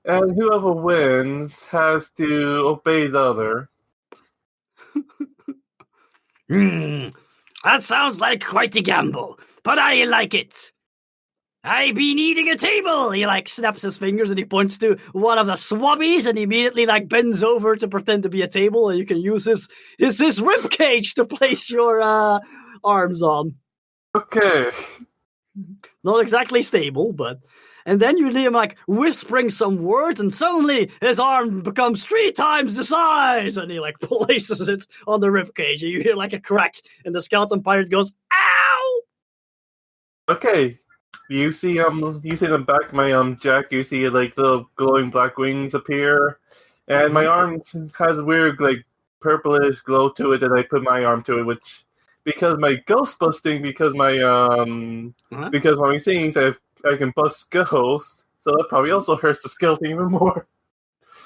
And whoever wins has to obey the other. That sounds like quite a gamble, but I like it. I be needing a table. He snaps his fingers and he points to one of the swabbies and immediately bends over to pretend to be a table, and you can use his rib cage to place your arms on. Okay. Not exactly stable, but... And then you hear him whispering some words, and suddenly his arm becomes 3 times the size, and he places it on the ribcage, and you hear a crack, and the skeleton pirate goes, "Ow!" Okay, you see the back of my jack. You see little glowing black wings appear, and my arm has a weird purplish glow to it, and I put my arm to it, which because my ghost busting, because my because when we sing, I can bust ghosts, so that probably also hurts the skeleton even more.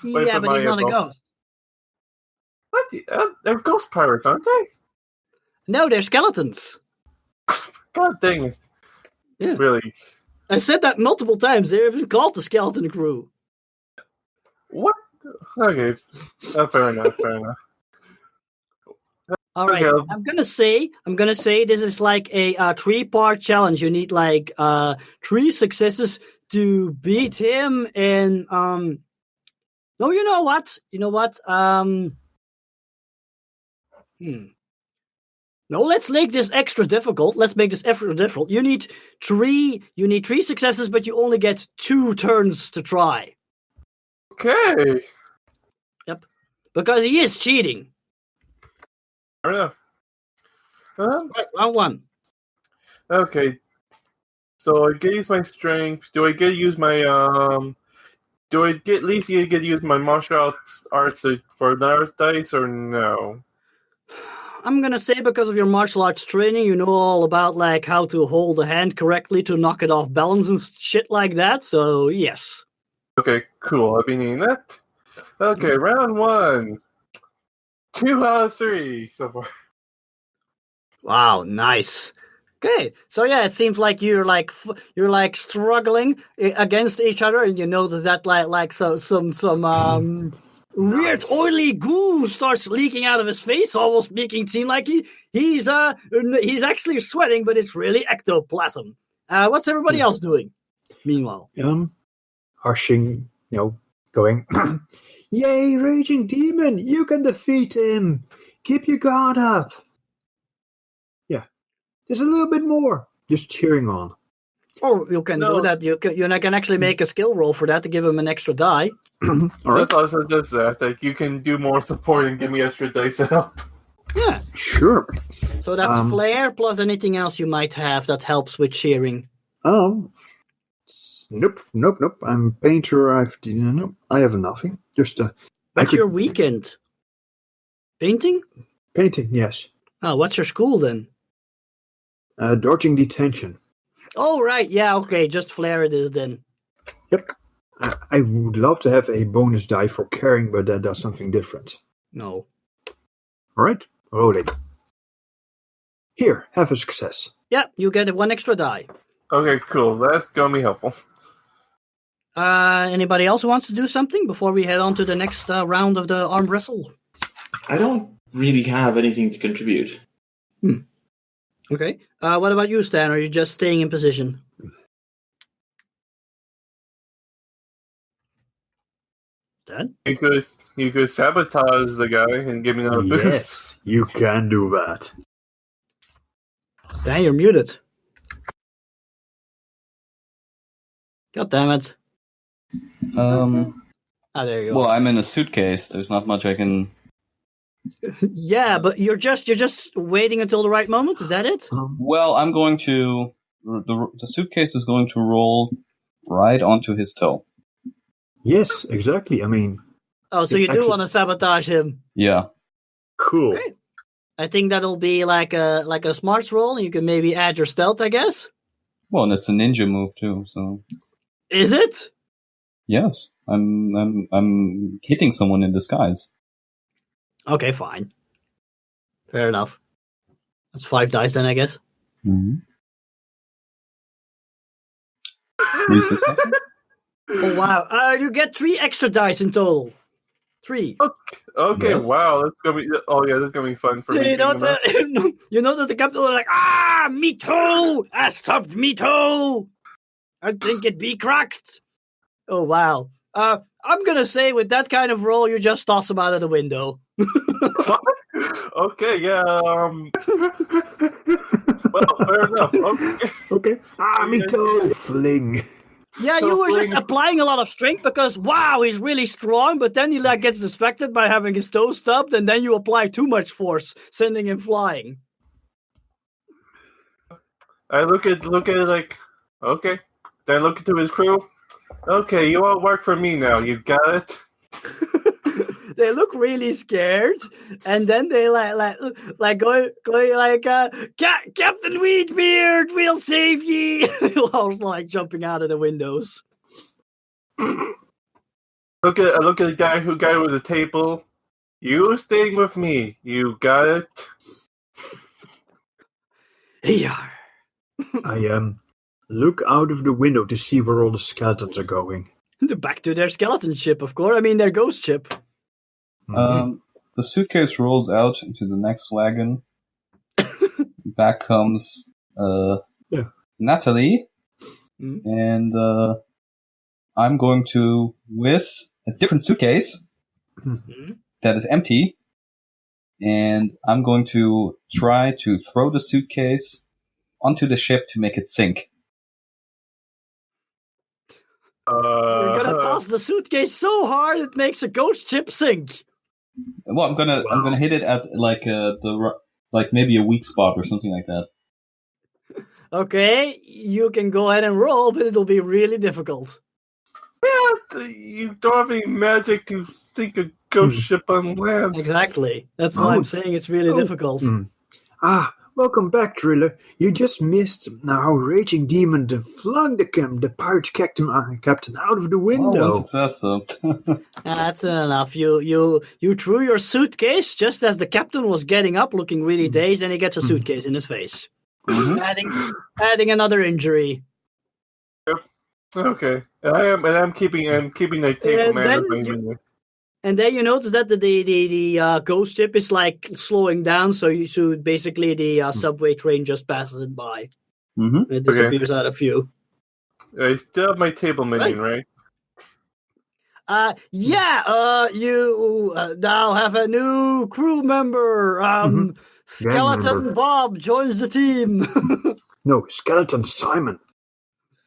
Yeah, but he's not a ghost. What? They're ghost pirates, aren't they? No, they're skeletons. God dang it. Yeah. Really? I said that multiple times. They're even called the Skeleton Crew. What? Okay. Fair enough. All right. Okay. I'm gonna say this is like a 3-part challenge. You need like 3 successes to beat him. And no, you know what? No, let's make this extra difficult. You need 3 successes, but you only get 2 turns to try. Okay. Yep. Because he is cheating. Fair enough. Right, round 1. Okay. So I get to use my strength. Do I get to use my Do I get at least get to use my martial arts for another dice or no? I'm gonna say because of your martial arts training, you know all about like how to hold a hand correctly to knock it off balance and shit like that. So yes. Okay, cool. I've been needing that. Okay, round 1. 2 out of 3 so far. Wow, nice. Okay, so yeah, it seems like you're like struggling against each other, and you notice that some weird oily goo starts leaking out of his face, almost making it seem like he's actually sweating, but it's really ectoplasm. What's everybody else doing? Meanwhile, Hushing, going, "Yay, raging demon! You can defeat him. Keep your guard up." Yeah, just a little bit more. Just cheering on. or you can do that. You can actually make a skill roll for that to give him an extra die. All right. That's also just that. Like, you can do more support and give me extra dice to help. Yeah. Sure. So that's flair plus anything else you might have that helps with cheering. Nope. I'm painter. I have nothing. Just What's your weekend? Painting? painting. Yes. Oh, what's your school then? Dodging detention. Oh, right. Yeah, okay. Just flair it is then. Yep. I would love to have a bonus die for carrying, but that does something different. No. All right. Roll it. Here, have a success. Yeah, you get 1 extra die. Okay, cool. That's gonna be helpful. Anybody else who wants to do something before we head on to the next round of the arm wrestle? I don't really have anything to contribute. Okay. What about you, Stan? Are you just staying in position? Stan? You could sabotage the guy and give me another boost. Yes, you can do that. Stan, you're muted. God damn it. There you go. Well, I'm in a suitcase. There's not much I can. Yeah, but you're just waiting until the right moment. Is that it? Well, I'm going to. The suitcase is going to roll right onto his toe. Yes, exactly. I mean, Oh, so you do want to sabotage him? Yeah. cool. Okay. I think that'll be like a smarts roll, and you can maybe add your stealth, I guess. Well, and it's a ninja move too. So Is it? yes, I'm hitting someone in disguise. Okay, fine. Fair enough. That's 5 dice then, I guess. Mm-hmm. 3 successes? Oh wow! You get 3 extra dice in total. 3. Okay, Yes. wow, that's gonna be. Oh yeah, that's gonna be fun for me. You know that the captain are like, me too! I stopped me too! I think it be cracked. Oh wow. I'm gonna say with that kind of roll, you just toss him out of the window. Okay, yeah. Well, fair enough. Okay. Okay. Me too. Fling. Yeah, you were just applying a lot of strength because, wow, he's really strong, but then he gets distracted by having his toe stubbed, and then you apply too much force, sending him flying. I look at it like, okay. Then I look into his crew. Okay, you all work for me now. You got it. They look really scared, and then they going like Captain Wheatbeard, we'll save ye. I was like jumping out of the windows. I look at the guy with the table. You staying with me. You got it. Here. I look out of the window to see where all the skeletons are going. Back to their skeleton ship, of course. I mean, their ghost ship. the suitcase rolls out into the next wagon. Back comes Natalie, and I'm going to, with a different suitcase that is empty, and I'm going to try to throw the suitcase onto the ship to make it sink. You're gonna toss the suitcase so hard it makes a ghost ship sink. Well, I'm gonna hit it at maybe a weak spot or something like that. Okay, you can go ahead and roll, but it'll be really difficult. Yeah, you don't have any magic to sink a ghost ship on land. Exactly. That's why I'm saying it's really difficult. Welcome back, Driller. You just missed how Raging Demon flung the pirate captain out of the window. Oh, one success, though. That's enough. You threw your suitcase just as the captain was getting up, looking really dazed, and he gets a suitcase in his face, adding another injury. Yep. Okay, I'm keeping the table man. And then you notice that the ghost ship is like slowing down, so basically the subway train just passes it by. It disappears out of view. I still have my table minion, right? You now have a new crew member. Skeleton Bob joins the team. No, Skeleton Simon.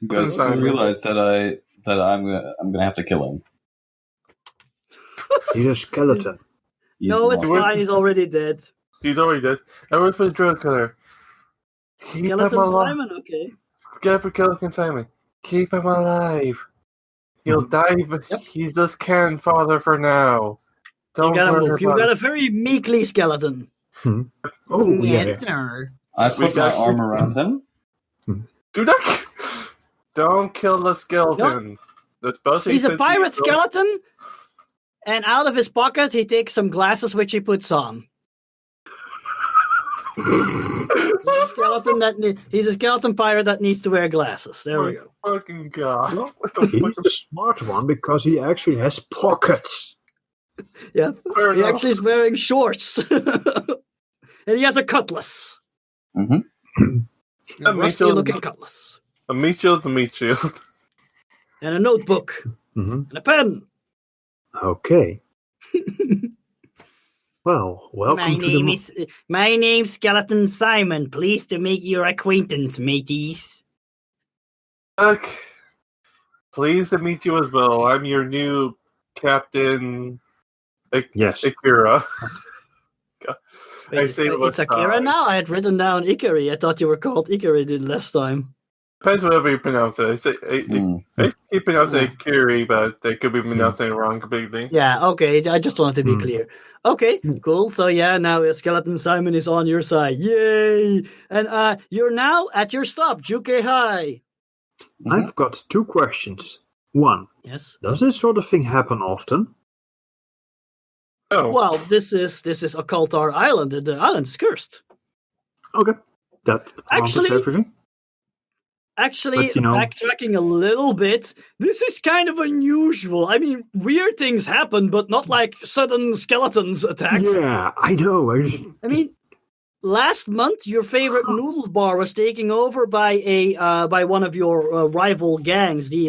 You guys realize that I'm gonna have to kill him. He's a skeleton. No, it's fine. He's already dead. He's already dead. I was for the drug killer. Skeleton Simon, okay. Skeleton Simon. Keep him alive. He'll die, but he's just cannon fodder for now. You got a very meekly skeleton. Oh, yeah. I put my arm around him. Do that. Don't kill the skeleton. He's a pirate skeleton. And out of his pocket, he takes some glasses, which he puts on. He's a skeleton pirate that needs to wear glasses. There we go. Fucking God. He's a smart one because he actually has pockets. Yeah, he actually is wearing shorts. And he has a cutlass. A rusty-looking cutlass. A meat shield. And a notebook. And a pen. Okay. Well, welcome My name's Skeleton Simon. Pleased to make your acquaintance, mateys. Pleased to meet you as well. I'm your new captain, Akira. It's Akira now? I had written down Ikari. I thought you were called Ikari last time. Depends whatever you pronounce it. I keep pronouncing it Ikari, but they could be pronouncing it wrong completely. Yeah, okay. I just wanted to be clear. Okay, cool. So now Skeleton Simon is on your side. Yay! And you're now at your stop, Juke High. I've got 2 questions. 1. Yes. Does this sort of thing happen often? Oh. Well, this is Occultar Island. The island is cursed. Okay. That answers everything. Actually, backtracking a little bit, this is kind of unusual. I mean, weird things happen, but not like sudden skeletons attack. Yeah, I know. I mean, last month, your favorite noodle bar was taken over by one of your rival gangs, the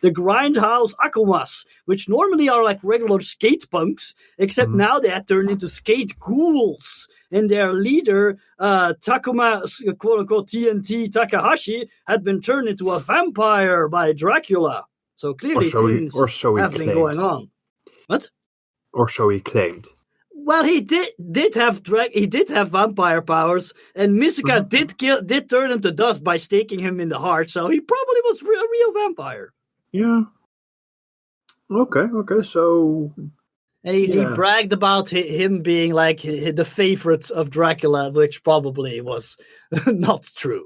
Grindhouse Akumas, which normally are like regular skate punks, except now they had turned into skate ghouls. And their leader, Takuma, quote-unquote, TNT Takahashi, had been turned into a vampire by Dracula. So clearly things have been going on. What? Or so he claimed. Well, he did have vampire powers, and Misuka did turn him to dust by staking him in the heart, so he probably was a real vampire. Yeah. Okay, so... And he bragged about him being like the favorite of Dracula, which probably was not true.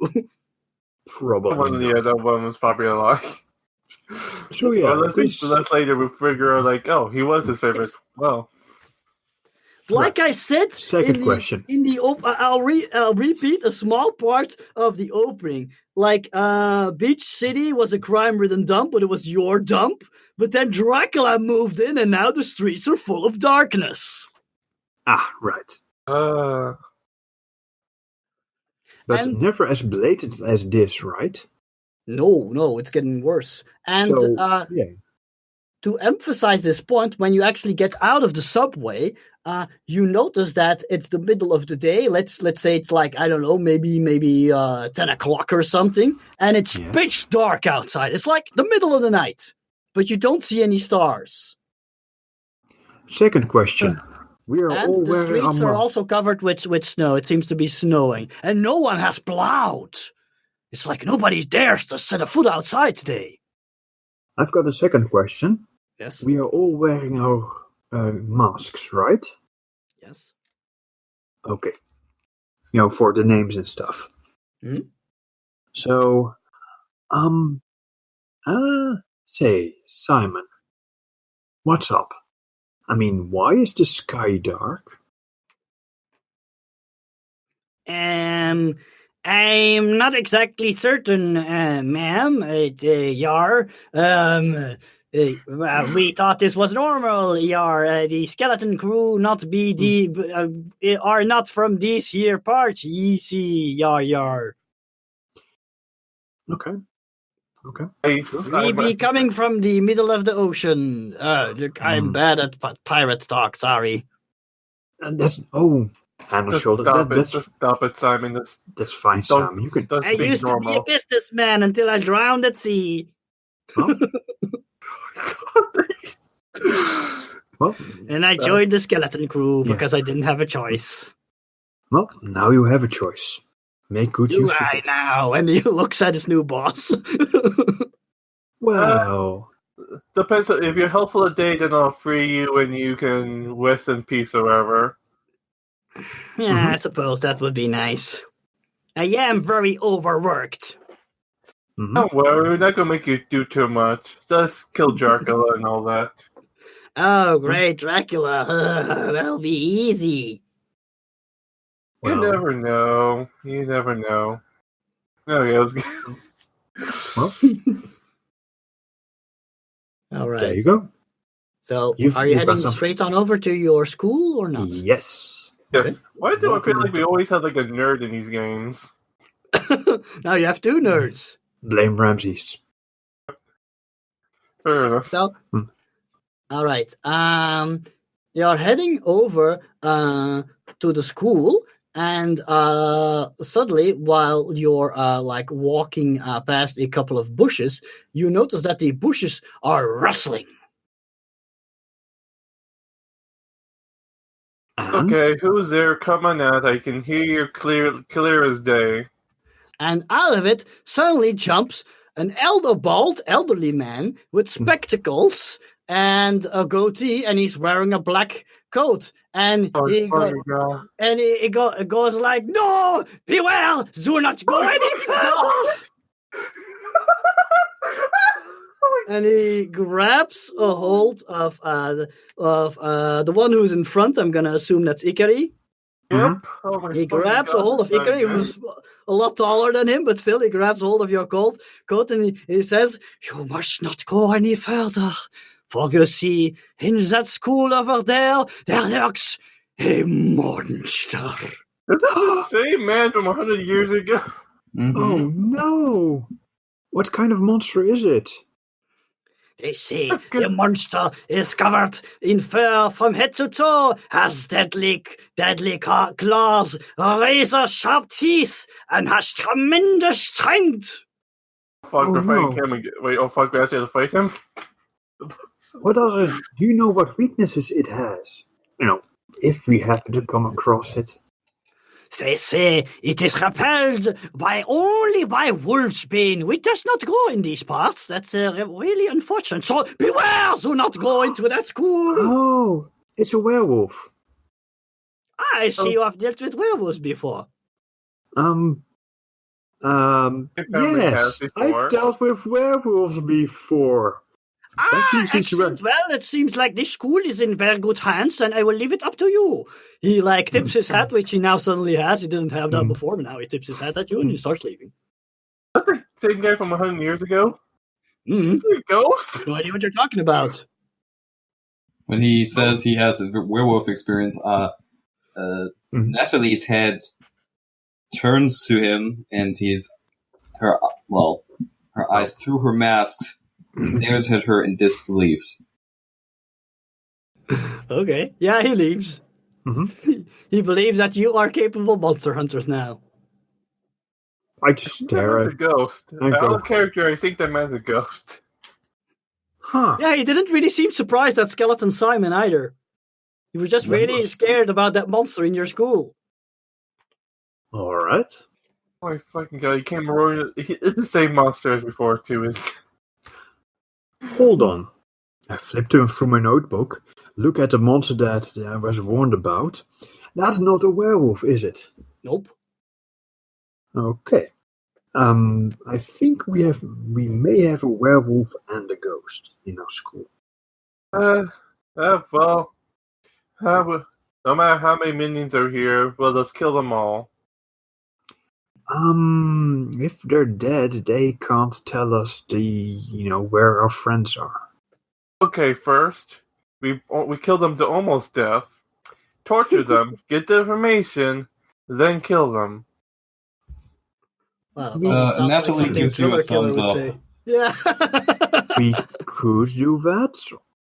Probably. That one was probably a lie. So yeah, let's later we'll figure out he was his favorite. Well, Like I said, Second question. I'll repeat a small part of the opening. Like, Beach City was a crime-ridden dump, but it was your dump. But then Dracula moved in, and now the streets are full of darkness. Ah, right. But And- never as blatant as this, right? No, it's getting worse. And to emphasize this point, when you actually get out of the subway, you notice that it's the middle of the day. Let's say it's like, I don't know, maybe 10 o'clock or something, and it's pitch dark outside. It's like the middle of the night, but you don't see any stars. Second question. We are all And the wearing streets are our also covered with snow. It seems to be snowing, and no one has plowed. It's like nobody dares to set a foot outside today. I've got a second question. Yes. We are all wearing our masks, right? Yes. Okay. For the names and stuff. Mhm. So, say, Simon, what's up? I mean, why is the sky dark? I'm not exactly certain, ma'am. We thought this was normal, the skeleton crew are not from these here parts, ye see, yar. Okay. We be coming from the middle of the ocean. Look, I'm bad at pirate talk, sorry. And that's hand on shoulder. Just stop it, Simon. That's fine, Sam. You can. I used to be a businessman until I drowned at sea. Huh? Well, and I joined the skeleton crew because I didn't have a choice. Well, now you have a choice. Make good use of it. Now? And he looks at his new boss. Well, depends. If you're helpful a day, then I'll free you and you can rest in peace or whatever. Yeah, I suppose that would be nice. I am very overworked. Don't worry, we're not going to make you do too much. Just kill Dracula and all that. Oh, great, Dracula. That'll be easy. You never know. Oh, yeah, let's go. Well, all right. There you go. So, are you heading straight on over to your school or not? Yes. Okay. Why do I feel like we always have like a nerd in these games? Now you have two nerds. Blame Ramses. Fair enough. So, all right. You're heading over to the school, and suddenly, while you're walking past a couple of bushes, you notice that the bushes are rustling. Okay, who's there? Come on out. I can hear you clear as day. And out of it suddenly jumps an elderly man with spectacles and a goatee, and he's wearing a black coat. And he goes like, "No, beware! Do not go any further!" And he grabs a hold of the one who's in front. I'm gonna assume that's Ikari. Yep. He grabs a hold of Ikari, who's a lot taller than him, but still he grabs hold of your coat, and he says, "You must not go any further, for you see, in that school over there lurks a monster." Is that the same man from 100 years ago? Mm-hmm. Oh no! What kind of monster is it? They say the monster is covered in fur from head to toe, has deadly claws, razor-sharp teeth, and has tremendous strength. Fuck, we're fighting him. Wait, fuck, we actually have to fight him? Do you know what weaknesses it has? If we happen to come across it. They say it is repelled only by wolfsbane, which does not grow in these parts. That's really unfortunate. So beware, do not go into that school. Oh, it's a werewolf. I see you have dealt with werewolves before. Yes, I've dealt with werewolves before. It seems like this school is in very good hands, and I will leave it up to you. He tips his hat, which he now suddenly has. He didn't have that before, but now he tips his hat at you, and he starts leaving. Is that the same guy from 100 years ago? Mm-hmm. Is he a ghost? No idea what you're talking about. When he says he has a werewolf experience, Natalie's head turns to him, and her eyes through her mask stares at her in disbelief. Okay, yeah, he leaves. Mm-hmm. He believes that you are capable monster hunters now. I just stare That's at a ghost. I go- Out of character, I think that man's a ghost. Huh. Yeah, he didn't really seem surprised at Skeleton Simon either. He was just really scared about that monster in your school. Alright. Oh my fucking god, he came roaring. It's the same monster as before, too, isn't it? Hold on. I flipped through my notebook, look at the monster that I was warned about. That's not a werewolf, is it? Nope. Okay. I think we may have a werewolf and a ghost in our school. Well, no matter how many minions are here, we'll just kill them all. If they're dead, they can't tell us where our friends are. Okay, first, we kill them to almost death, torture them, get the information, then kill them. Wow, Natalie gives you a thumbs up. Yeah. We could do that,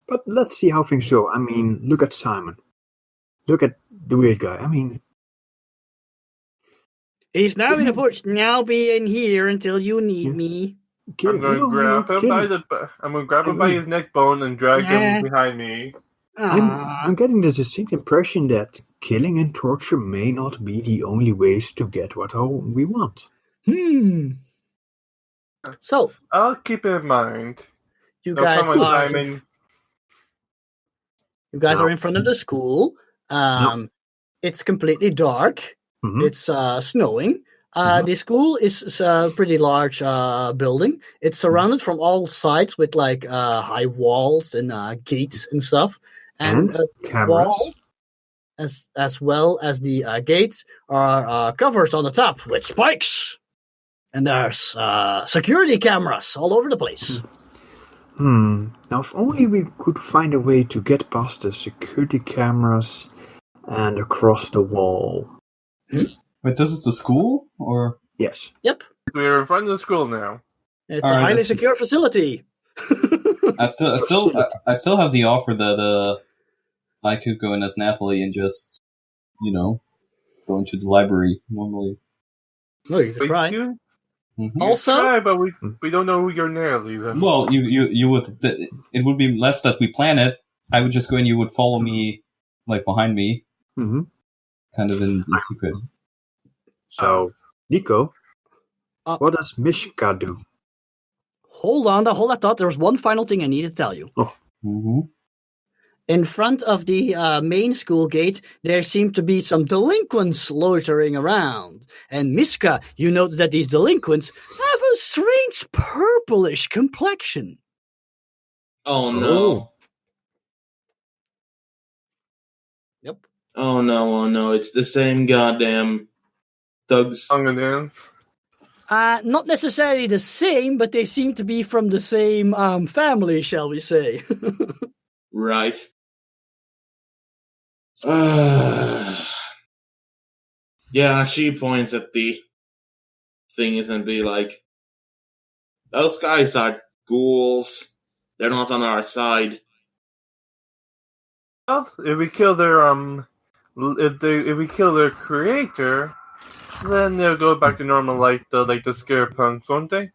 but let's see how things go. I mean, look at Simon. Look at the weird guy. I mean... He's now in the bush. Now be in here until you need me. I'm going to grab him by his neck bone and drag him behind me. I'm getting the distinct impression that killing and torture may not be the only ways to get what we want. So, I'll keep it in mind. you guys come on, are Simon. are in front of the school. It's completely dark. Mm-hmm. It's snowing. The school is a pretty large building. It's surrounded from all sides with high walls and gates and stuff. And cameras. Walls, as well as the gates are covered on the top with spikes. And there's security cameras all over the place. Now, if only we could find a way to get past the security cameras and across the wall. Wait, this is the school, or? Yes. Yep. We're in front of the school now. It's a highly secure facility. I still have the offer that I could go in as Natalie and just, go into the library normally. No, you could try. Also, try, but we don't know who you're nearly. Though. Well, you would. It would be less that we plan it. I would just go and you would follow me, behind me, kind of in secret. So, Niko, what does Misuka do? Hold on that thought. There's one final thing I need to tell you. Oh. Mm-hmm. In front of the main school gate, there seem to be some delinquents loitering around. And Misuka, you notice that these delinquents have a strange purplish complexion. Oh no. Yep. Oh no, it's the same goddamn thugs. Not necessarily the same, but they seem to be from the same family, shall we say. Right. Yeah, she points at the things and be like, those guys are ghouls. They're not on our side. Well, if we kill their if we kill their creator, then they'll go back to normal like the scare punks, won't they?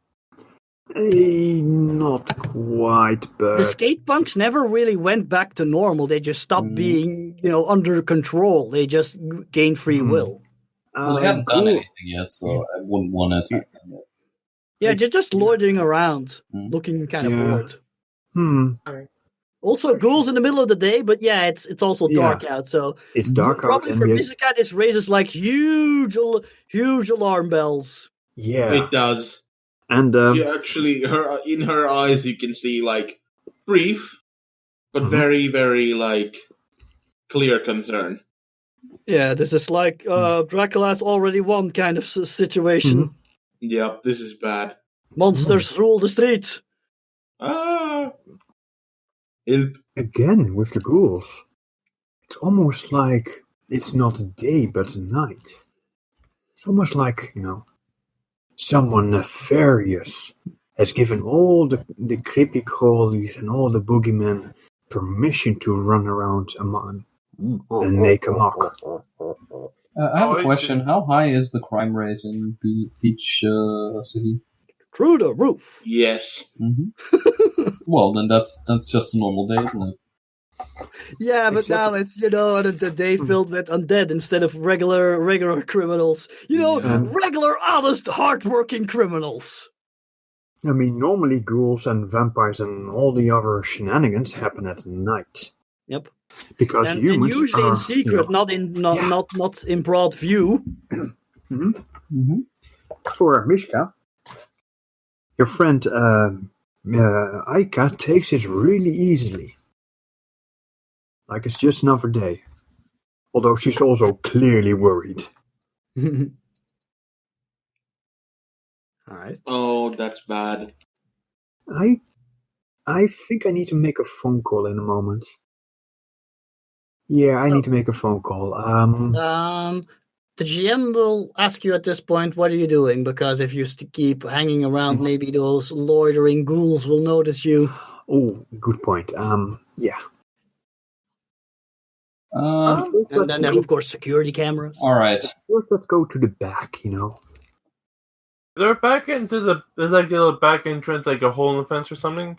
Not quite, but... The skate punks never really went back to normal. They just stopped being, under control. They just gained free will. Well, they haven't done anything yet, so I wouldn't want to attack them yet. Yeah, just loitering around, looking kind of bored. Also, ghouls in the middle of the day, but it's also dark out. So it's dark out. Probably for Misuka, this raises huge alarm bells. Yeah, it does. And she actually, in her eyes, you can see brief, but very, very, like, clear concern. Yeah, this is like Dracula's already won kind of situation. Yep, this is bad. Monsters rule the street. Help. Again, with the ghouls. It's almost like it's not a day, but a night. It's almost like, someone nefarious has given all the creepy crawlies and all the boogeymen permission to run around and make a mock. I have a question. How high is the crime rate in each city? Through the roof. Yes. Mm-hmm. Well, then that's just a normal day, isn't it? Yeah, but now it's, the day filled with undead instead of regular criminals. Regular, honest, hardworking criminals. I mean, normally ghouls and vampires and all the other shenanigans happen at night. Yep. Because humans and usually are, in secret, not in broad view. Mm-hmm. Mm-hmm. For Mishka, your friend Aika takes it really easily. Like it's just another day. Although she's also clearly worried. Alright. Oh, that's bad. I think I need to make a phone call in a moment. Yeah, I need to make a phone call. The GM will ask you at this point, what are you doing? Because if you keep hanging around, maybe those loitering ghouls will notice you. Oh, good point. Yeah. And then there's, of course, security cameras. All right. First, let's go to the back, Is there a back entrance? There's like a back entrance, like a hole in the fence or something?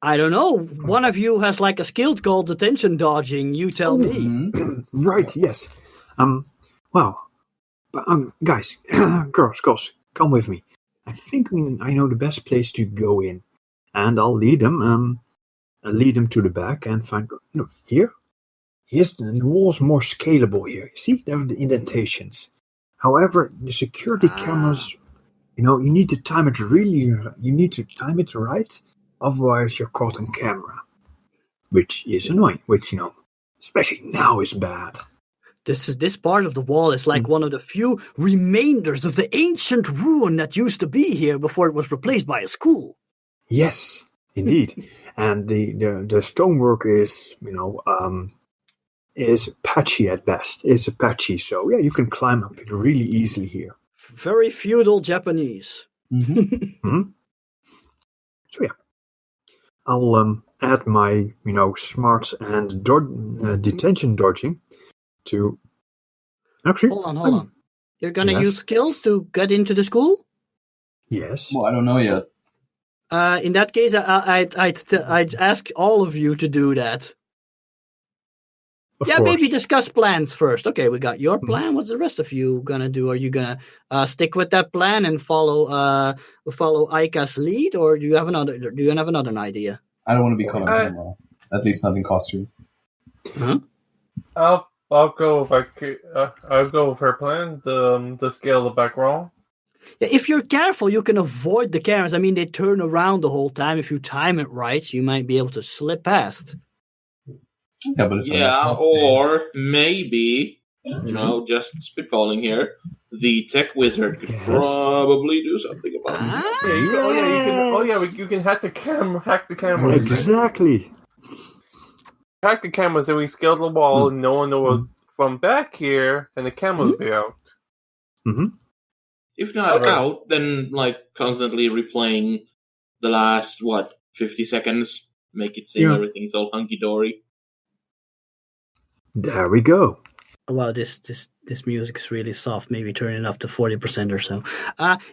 I don't know. One of you has like a skill called detention dodging. You tell me. Right, yes. Wow. Guys, girls, come with me. I think I know the best place to go in. And I'll lead them to the back and find... Look, here. The wall's more scalable here. See? There are the indentations. However, the security cameras... you need to time it right. Otherwise, you're caught on camera. Which is annoying. Which, especially now is bad. This part of the wall is like one of the few remainders of the ancient ruin that used to be here before it was replaced by a school. Yes, indeed. And the stonework is patchy at best. It's patchy, so yeah, you can climb up it really easily here. Very feudal Japanese. Mm-hmm. So yeah, I'll add my smarts and detention dodging to. Actually, hold on. You're gonna use skills to get into the school? Yes. Well, I don't know yet. In that case, I'd ask all of you to do that. Of course. Maybe discuss plans first. Okay, we got your plan. What's the rest of you gonna do? Are you gonna stick with that plan and follow Aika's lead, or do you have another idea? I don't want to be caught on camera. At least not in costume. Huh? I'll go with her plan. The scale the back wall. Yeah, if you're careful, you can avoid the cameras. I mean, they turn around the whole time. If you time it right, you might be able to slip past. Yeah, but or maybe, just spitballing here, the tech wizard could probably do something about it. You can hack the camera. Exactly. Hack the cameras, and we scale the wall, and no one knows from back here, and the cameras will be out. Mm-hmm. If not out, then constantly replaying the last 50 seconds, make it seem everything's all hunky dory. There we go. Wow, this music is really soft. Maybe turn it up to 40% or so.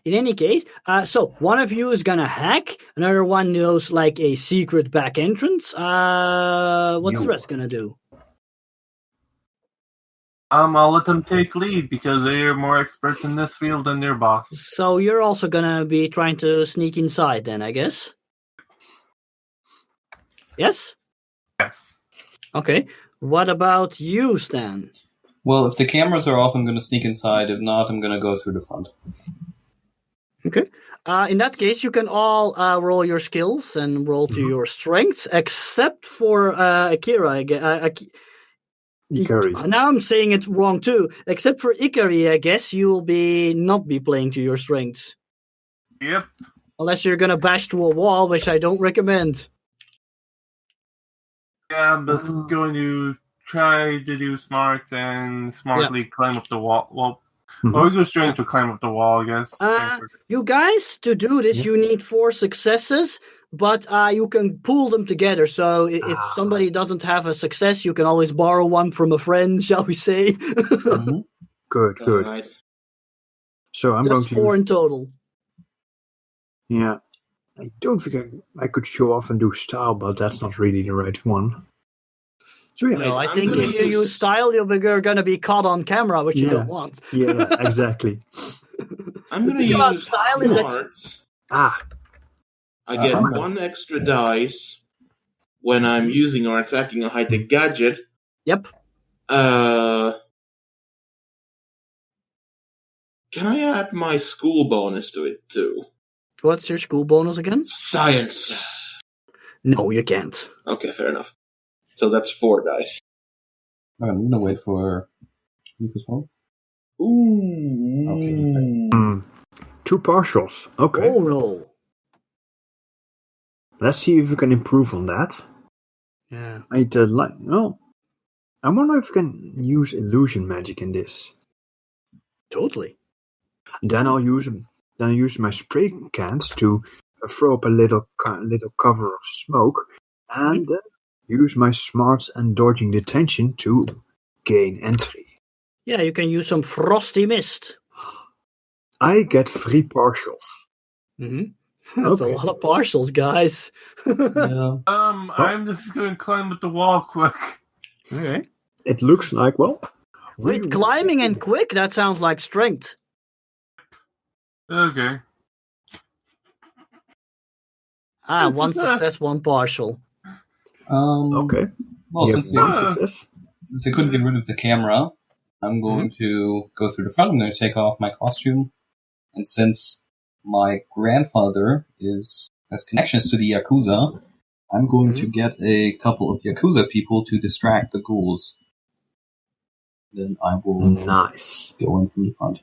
In any case, so one of you is gonna hack. Another one knows like a secret back entrance. What's the rest gonna do? I'll let them take lead because they're more experts in this field than their boss. So you're also gonna be trying to sneak inside, then, I guess. Yes. Yes. Okay. What about you, Stan? Well, if the cameras are off, I'm going to sneak inside. If not, I'm going to go through the front. Okay. In that case, you can all roll your skills and roll to your strengths, except for Akira. Ikari. Now I'm saying it wrong too. Except for Ikari, I guess you'll not be playing to your strengths. Yep. Unless you're gonna bash to a wall, which I don't recommend. Yeah, I'm just going to try to do smart and smartly climb up the wall. Well, or we go straight to climb up the wall, I guess. You guys, to do this, you need 4 successes, but you can pool them together. So if somebody doesn't have a success, you can always borrow one from a friend, shall we say? Good. Right. So I'm Just going to 4 in total. Yeah. I don't think I could show off and do style, but that's not really the right one. So yeah. No, I think if you use style, you're going to be caught on camera, which you don't want. Yeah, exactly. I'm going to use style is smarts. Ah. I get 1 extra dice when I'm using or attacking a high-tech gadget. Yep. Can I add my school bonus to it too? What's your school bonus again? Science. No, you can't. Okay, fair enough. So that's 4 dice. I'm going to wait for Niko's phone. Ooh. Okay. 2 partials. Okay. Oh, no. Let's see if we can improve on that. Yeah. I wonder if we can use illusion magic in this. Totally. Then I'll use my spray cans to throw up a little cover of smoke, and use my smarts and dodging detention to gain entry. Yeah, you can use some frosty mist. I get 3 partials. That's a lot of partials, guys. Yeah. I'm just going to climb up the wall quick. Okay. It looks like, Wait, climbing and quick? That sounds like strength. Okay. 1 success, 1 partial. Okay. Well, since I couldn't get rid of the camera, I'm going to go through the front. I'm going to take off my costume. And since my grandfather has connections to the Yakuza, I'm going to get a couple of Yakuza people to distract the ghouls. Then I will go in from the front.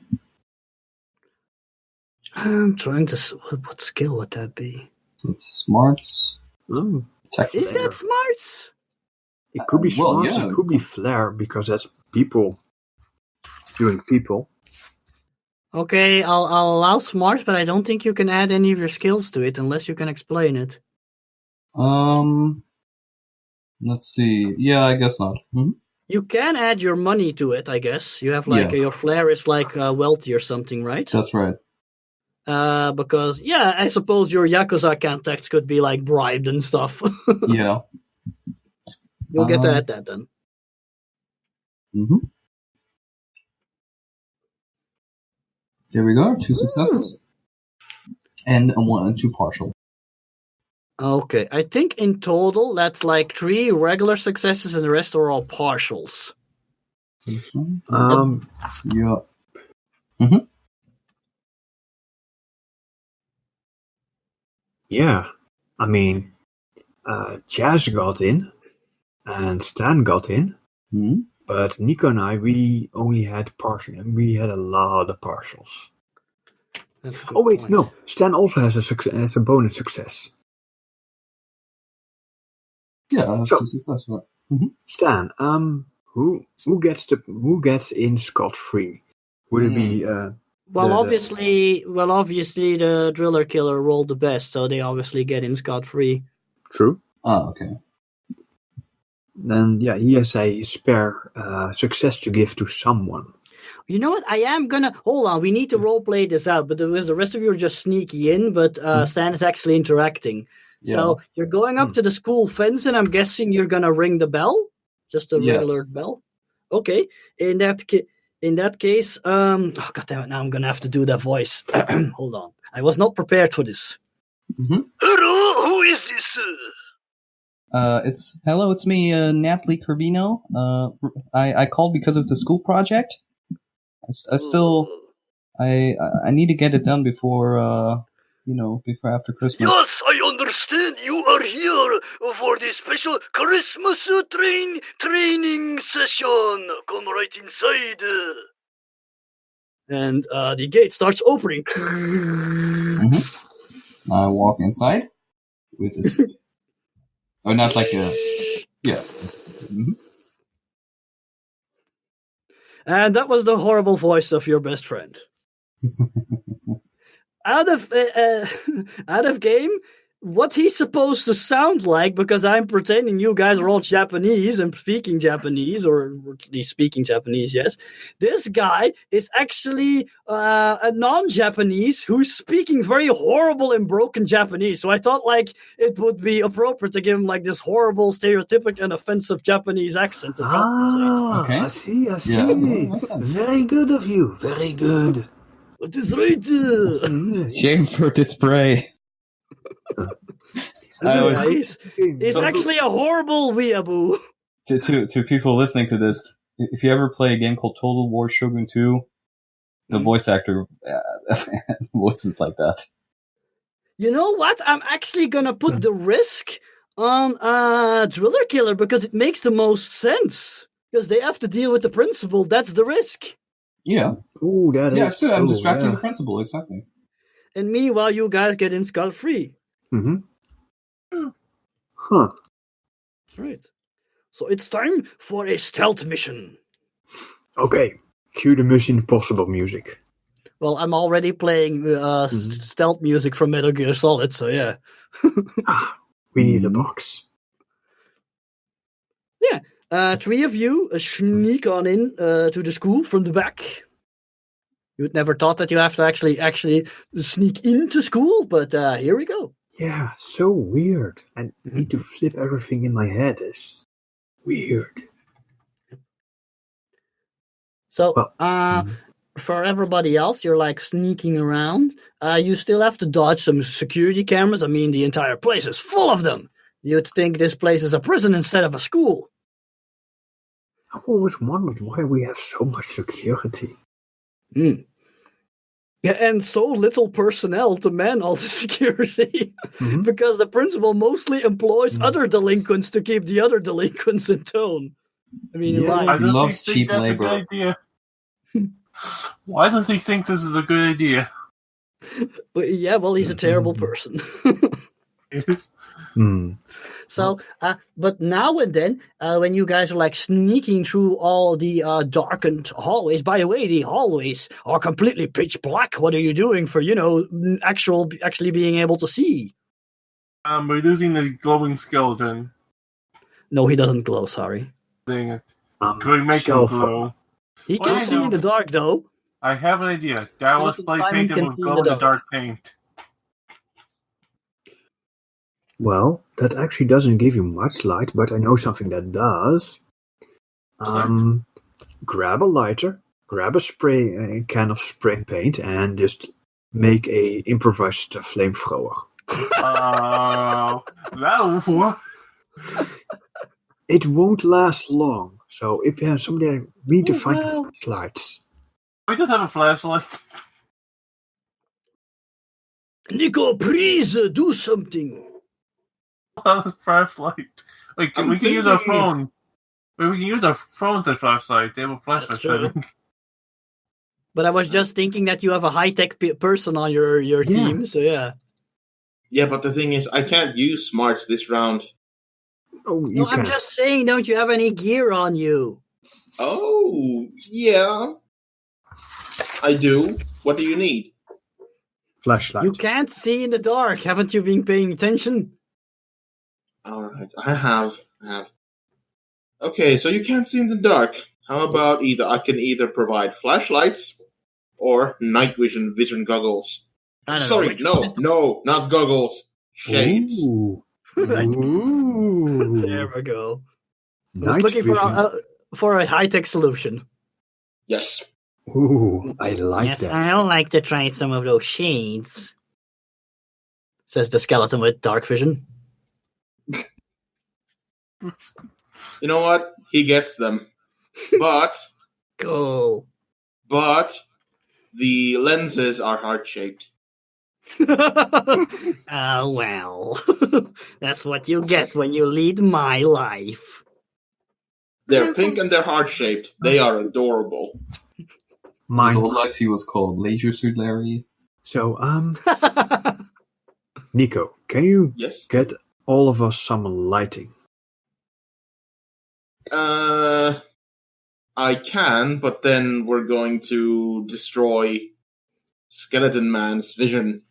I'm trying to... What skill would that be? It's smarts. Is that smarts? It could be smarts, it could be flair, because that's people doing people. Okay, I'll allow smarts, but I don't think you can add any of your skills to it unless you can explain it. Let's see. Yeah, I guess not. You can add your money to it, I guess. You have your flair is wealthy or something, right? That's right. Because I suppose your Yakuza contacts could be bribed and stuff. Yeah. You'll get to add that then. There we go. 2 successes. And 2 partial. Okay, I think in total that's 3 regular successes and the rest are all partials. Yeah. Yeah, I mean, Chaz got in, and Stan got in, but Niko and I, we only had partials, and we had a lot of partials. Oh wait, no, Stan also has a bonus success. Yeah, that's a success. Stan, who gets in scot-free? Would it be? Obviously, the driller killer rolled the best, so they obviously get in scot-free. True. Oh, okay. Then he has a spare success to give to someone. You know what? I am gonna hold on. We need to roleplay this out, but the rest of you are just sneaky in. But Stan is actually interacting. Yeah. So you're going up to the school fence, and I'm guessing you're gonna ring the bell, just a regular bell. Okay. In that case, oh god damn it! Now I'm gonna have to do that voice. Hold on. I was not prepared for this. Hello, who is this? It's me, Natalie Corvino. I called because of the school project. I need to get it done before before after Christmas. Yes, I understand you are here for the special Christmas training session. Come right inside. And the gate starts opening. I walk inside with this. Oh, not like a. Yeah. Mm-hmm. And that was the horrible voice of your best friend. Out of game, what he's supposed to sound like, because I'm pretending you guys are all Japanese and speaking Japanese, or at least speaking Japanese, yes. This guy is actually a non-Japanese who's speaking very horrible and broken Japanese. So I thought it would be appropriate to give him this horrible, stereotypic and offensive Japanese accent to compensate. Okay. I see. Yeah, makes sense. Very good of you. Very good. What is right? Shame for display. He's actually a horrible weeaboo. To people listening to this, if you ever play a game called Total War Shogun 2, the voice actor voices like that. You know what? I'm actually gonna put the risk on Driller Killer because it makes the most sense. Because they have to deal with the principal. That's the risk. Yeah. Ooh, that is true. I'm distracting yeah. the principal, exactly. And meanwhile, you guys get in scot-free. Mm-hmm. Huh. Right. So it's time for a stealth mission. Okay. Cue the Mission Impossible music. Well, I'm already playing stealth music from Metal Gear Solid, so yeah. We need a box. Yeah. 3 of you sneak on in to the school from the back. You would never thought that you have to actually sneak into school, but here we go. Yeah, so weird. I need to flip everything in my head. It's weird. So, for everybody else, you're sneaking around. You still have to dodge some security cameras. I mean, the entire place is full of them. You'd think this place is a prison instead of a school. I've always wondered why we have so much security. Yeah, and so little personnel to man all the security. Because the principal mostly employs other delinquents to keep the other delinquents in tone. I mean, I don't loves think cheap that's labor. a good idea. Why does he think this is a good idea? But yeah, well, he's a terrible person. So, but now and then, when you guys are sneaking through all the darkened hallways, by the way, the hallways are completely pitch black. What are you doing for, actually being able to see? We're losing the glowing skeleton. No, he doesn't glow, sorry. Dang it. Can we make him glow? He can see in the dark, though. I have an idea. Dallas play paint him with glow-in-the-dark paint. Well, that actually doesn't give you much light, but I know something that does. Grab a lighter, grab a can of spray paint, and just make a improvised flamethrower. That'll work. It won't last long, so if you have somebody, we need to find flashlights. We just have a flashlight. Niko, please do something. Flashlight. We can use our phone. We can use our phones as flashlight. They have a flashlight setting. But I was just thinking that you have a high-tech person on your team, so yeah. Yeah, but the thing is, I can't use smarts this round. Oh, no, I'm just saying, don't you have any gear on you? Oh, yeah. I do. What do you need? Flashlight. You can't see in the dark. Haven't you been paying attention? Alright, I have. Okay, so you can't see in the dark. How about I can either provide flashlights or night vision goggles. Sorry, no, not goggles. Shades. Ooh. There we go. I was looking for a high-tech solution. Yes. Ooh, I like that. I'd like to try some of those shades, says the skeleton with dark vision. You know what? He gets them. But... Cool. But... the lenses are heart-shaped. Well, that's what you get when you lead my life. They're pink and they're heart-shaped. They are adorable. His Mine. whole life he was called Leisure Suit Larry. So, Niko, can you Yes? get all of us some lighting? I can, but then we're going to destroy Skeleton Man's vision.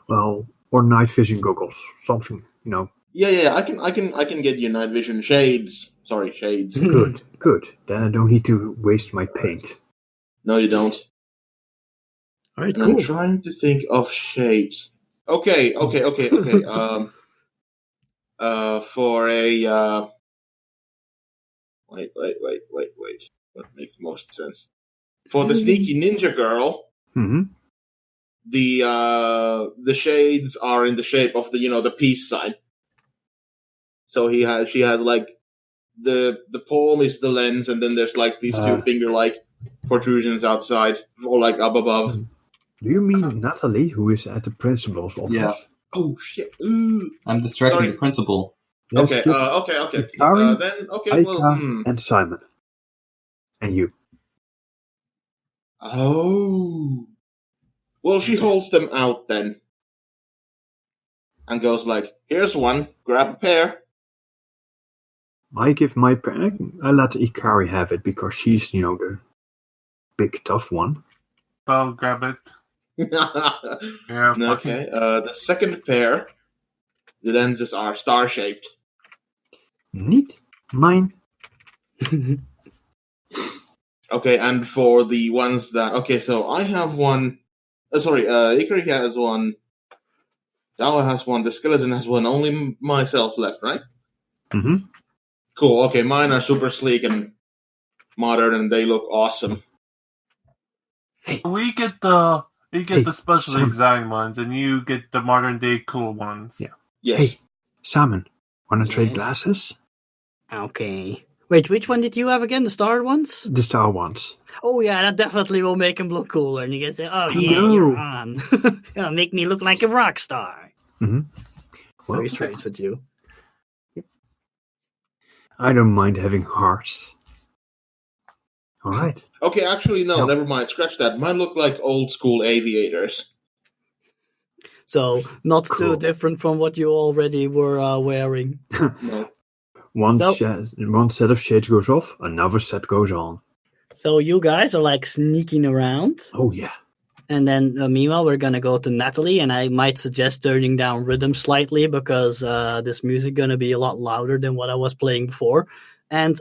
Well, or night vision goggles, something, Yeah, I can get you night vision shades. Sorry, shades. Good. Then I don't need to waste my paint. No, you don't. All right, And cool. I'm trying to think of shapes. Okay. For a wait. That makes most sense. For the sneaky ninja girl, Mm-hmm. the shades are in the shape of the peace sign. So she has like the palm is the lens, and then there's like these two finger-like protrusions outside, or like up above. Do you mean Natalie, who is at the principal's office? Yeah. Oh shit! Ooh. I'm distracting Sorry. the principal. Yes, Okay. just Okay. Ikari, Then okay. Aika, and Simon. And you. Oh. Well, she holds them out then, and goes like, "Here's one. Grab a pair." I give my I let Ikari have it because she's, the big tough one. I'll grab it. Yeah, Okay. The second pair, the lenses are star-shaped. Neat. Mine. Okay, and for the ones that so I have one. Ikari has one. Douwe has one. The skeleton has one. Only myself left, right? Mm-hmm. Cool. Okay, mine are super sleek and modern, and they look awesome. We get the special Sam. design ones, and you get the modern day cool ones. Yeah. Yes. Hey, Simon, want to trade Yes. glasses? Okay. Wait, which one did you have again? The star ones? The star ones. Oh yeah, that definitely will make him look cooler. And you can say, "Oh I yeah, know. you're on." It'll make me look like a rock star. Mm-hmm. Well, Very strange with you. I don't mind having hearts. All right. Okay, actually, no, No. never mind. Scratch that. Mine look like old school aviators. So not Cool. too different from what you already were wearing. No. One So- set of shades goes off, another set goes on. So you guys are like sneaking around, Oh, yeah. and then meanwhile we're gonna go to Natalie, and I might suggest turning down rhythm slightly because this music gonna be a lot louder than what I was playing before. And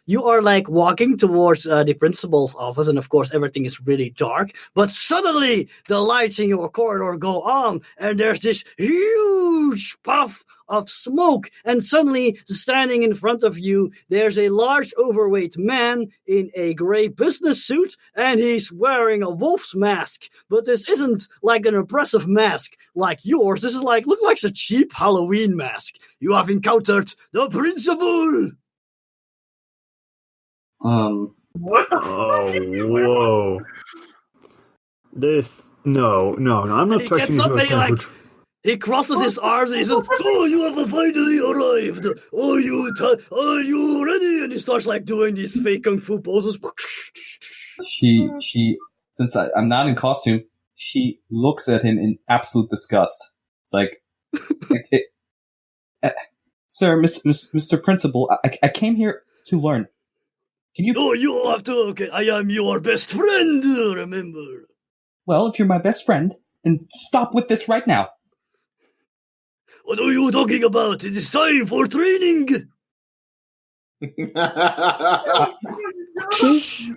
you are like walking towards the principal's office, and of course everything is really dark. But suddenly the lights in your corridor go on, and there's this huge puff of smoke. And suddenly, standing in front of you, there's a large, overweight man in a gray business suit, and he's wearing a wolf's mask. But this isn't like an impressive mask like yours. This is like look like a cheap Halloween mask. You have encountered the principal. What the Oh, whoa. This. No, I'm not He touching gets this. up and he crosses his arms and he says, "So you have finally arrived. Are you ready?" And he starts like doing these fake kung fu poses. She since I'm not in costume, she looks at him in absolute disgust. It's like, sir, Mr. Principal, I came here to learn. Can you? No, you have to. Okay, I am your best friend. Remember. Well, if you're my best friend, then stop with this right now. What are you talking about? It is time for training.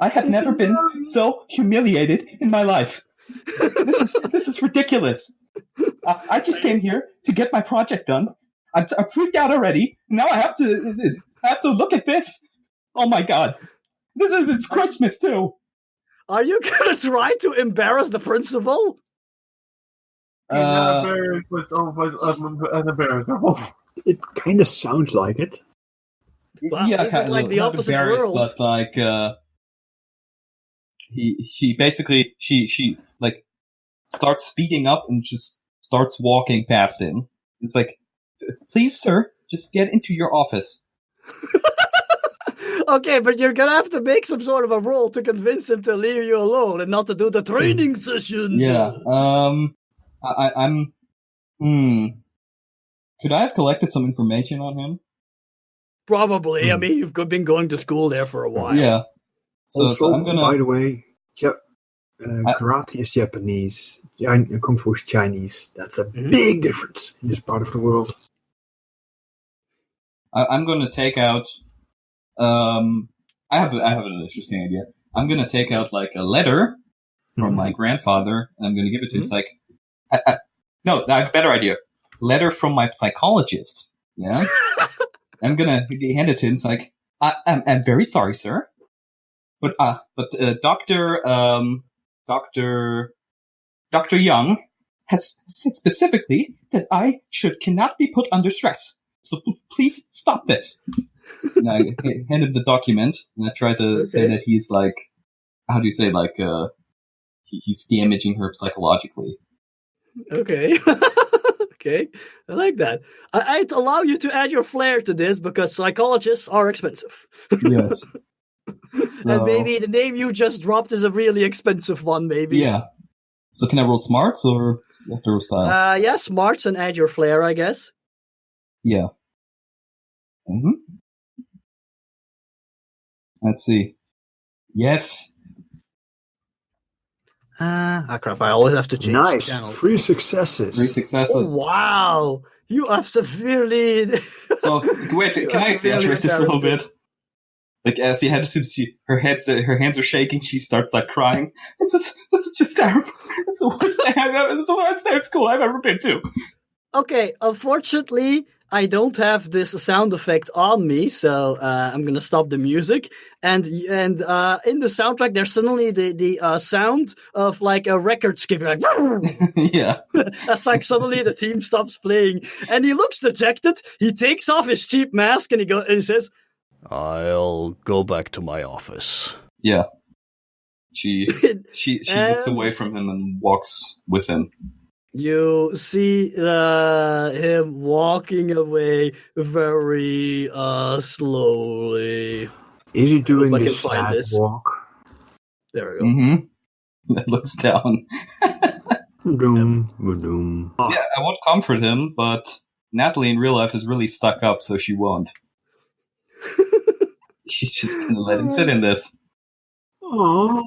I have never been so humiliated in my life. This is ridiculous. I just came here to get my project done. I'm freaked out already. Now I have to look at this. Oh my god! It's Christmas too. Are you gonna try to embarrass the principal? unembarrassable. It kind of sounds like it. Wow, Yeah, this is like the not opposite embarrassed, world. but like he basically she like starts speeding up and just starts walking past him. It's like, please, sir, just get into your office. Okay, but you're gonna have to make some sort of a roll to convince him to leave you alone and not to do the training session. Yeah. I'm. Could I have collected some information on him? Probably. I mean, you've been going to school there for a while. Yeah. Also, I'm gonna. by the way, karate is Japanese, kung fu is Chinese. That's a big difference in this part of the world. I'm going to take out. I have an interesting idea. I'm going to take out like a letter from my grandfather, and I'm going to give it to him. It's like, no, I have a better idea. Letter from my psychologist. Yeah, I'm going to hand it to him. It's like, I'm very sorry, sir, but Doctor Young has said specifically that I cannot be put under stress. So please stop this. And I hand him the document, and I try to say that he's like, how do you say, like, he's damaging her psychologically. Okay. Okay. I like that. I'd allow you to add your flair to this because psychologists are expensive. Yes. So, and maybe the name you just dropped is a really expensive one, maybe. Yeah. So can I roll smarts or have to roll style? Yeah, smarts and add your flair, I guess. Yeah. Let's see. Yes. Crap, I always have to change Nice. channels. 3 successes. 3 successes. Oh, wow. You have severely... So, wait, can I exaggerate this a little bit? Like, as she had her hands are shaking, she starts, like, crying. This is just terrible. It's the worst day it's the worst day at school I've ever been to. Okay, unfortunately, I don't have this sound effect on me, so I'm going to stop the music. And in the soundtrack, there's suddenly the sound of like a record skipping, like yeah. That's like suddenly the team stops playing, and he looks dejected. He takes off his cheap mask and he says, "I'll go back to my office." Yeah. She looks away from him and walks with him. You see him walking away very slowly. Is he doing Hope I this can find sad this. walk? There we go. Mm-hmm. That looks down. Boom. So, yeah, I won't comfort him, but Natalie in real life is really stuck up, so she won't. She's just gonna let him sit in this. Aww.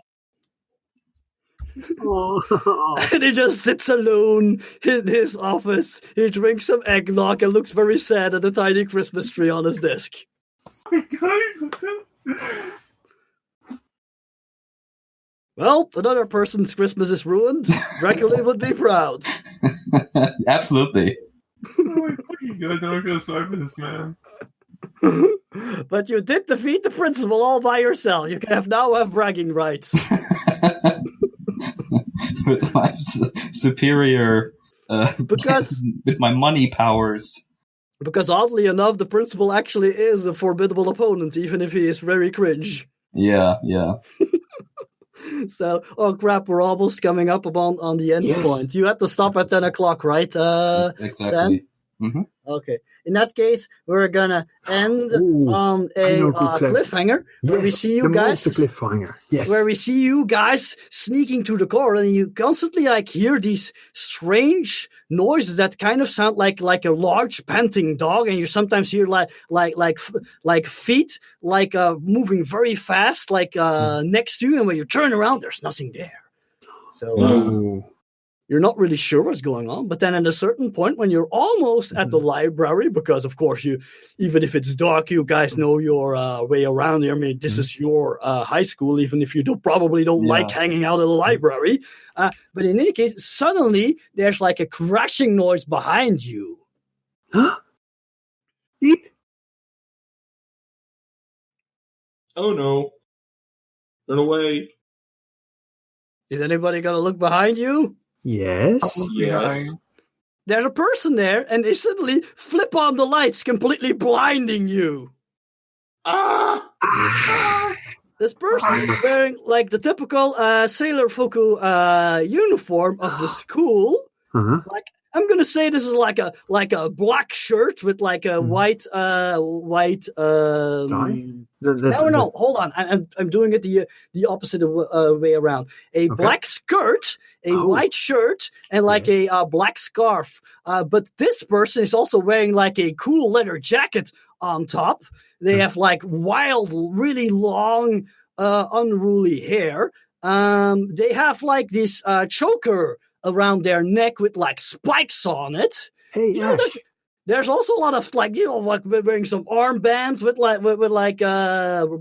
And he just sits alone in his office. He drinks some eggnog and looks very sad at the tiny Christmas tree on his desk. Well, another person's Christmas is ruined. Dracula would be proud. Absolutely. Oh my fucking god, I'm gonna sorry for this man. But you did defeat the principal all by yourself. You can now have bragging rights. With my superior, because with my money powers. Because oddly enough, the principal actually is a formidable opponent, even if he is very cringe. Yeah. So, oh crap, we're almost coming up on the end point. You had to stop at 10 o'clock, right? Exactly. Stan? Mm-hmm. Okay. In that case, we're gonna end on a cliffhanger where we see you guys. Cliffhanger. Yes. Where we see you guys sneaking to the car, and you constantly like hear these strange noises that kind of sound like a large panting dog, and you sometimes hear like feet moving very fast, next to you, and when you turn around, there's nothing there. So. You're not really sure what's going on, but then at a certain point when you're almost at the library, because of course even if it's dark, you guys know your way around here. I mean, this is your high school, even if you probably don't like hanging out in the library. But in any case, suddenly there's like a crashing noise behind you. Huh? Eep. Oh no. Run away. Is anybody gonna look behind you? Yes. Yes. There's a person there, and they suddenly flip on the lights, completely blinding you. Ah! This person is wearing like the typical Sailor Fuku uniform of the school. Like I'm gonna say this is like a black shirt with like a white tie? No, hold on. I'm doing it the opposite way around. A black skirt, a white shirt, and like a black scarf. But this person is also wearing like a cool leather jacket on top. They have like wild, really long, unruly hair. They have like this choker around their neck with like spikes on it. Hey, Ash. There's also a lot of like like wearing some armbands with like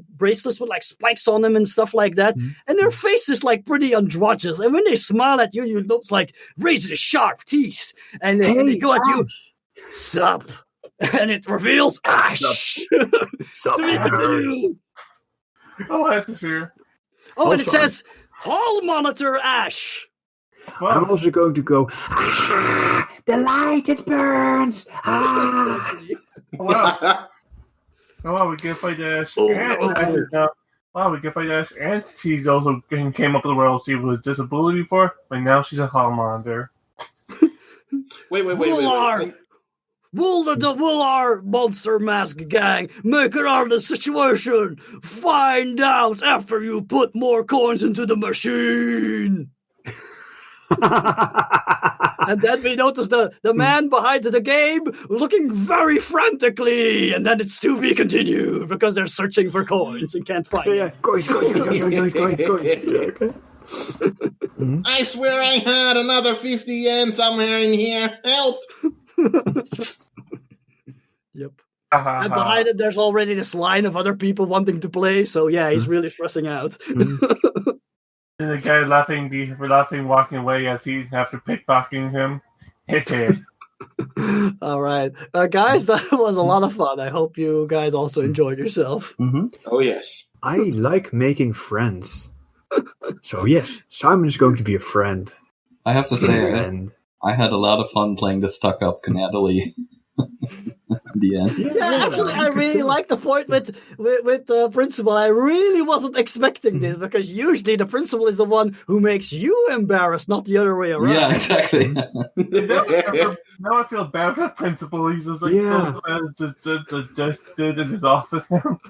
bracelets with like spikes on them and stuff like that. And their face is like pretty androgynous. And when they smile at you, you look like razor sharp teeth. And they go at you, sup. And it reveals Ash. Sup. Oh, Ash is here. Oh, and it says Hall Monitor Ash. Wow. I'm also going to go, the light, it burns. Wow. Oh, we can fight Ash. Wow, we can fight Ash. And she's also came up with the world. She was disability before, but now she's a hall monitor. Wait. Will our monster mask gang make it out of the situation? Find out after you put more coins into the machine. And then we notice the man behind the game looking very frantically, and then it's to be continued because they're searching for coins and can't find them. Coins. I swear I had another 50 yen somewhere in here. Help! Yep. And behind it, there's already this line of other people wanting to play, so yeah, he's really stressing out. And the guy laughing, walking away as he after pickpocketing him. All right, guys, that was a lot of fun. I hope you guys also enjoyed yourself. Oh yes, I like making friends. So yes, Simon is going to be a friend. I have to say, I had a lot of fun playing the stuck-up Natalie. In the end. Yeah, actually, I really like the point with the principal. I really wasn't expecting this because usually the principal is the one who makes you embarrassed, not the other way around. Yeah, exactly. Now I feel bad for the principal. He's just like just did in his office now.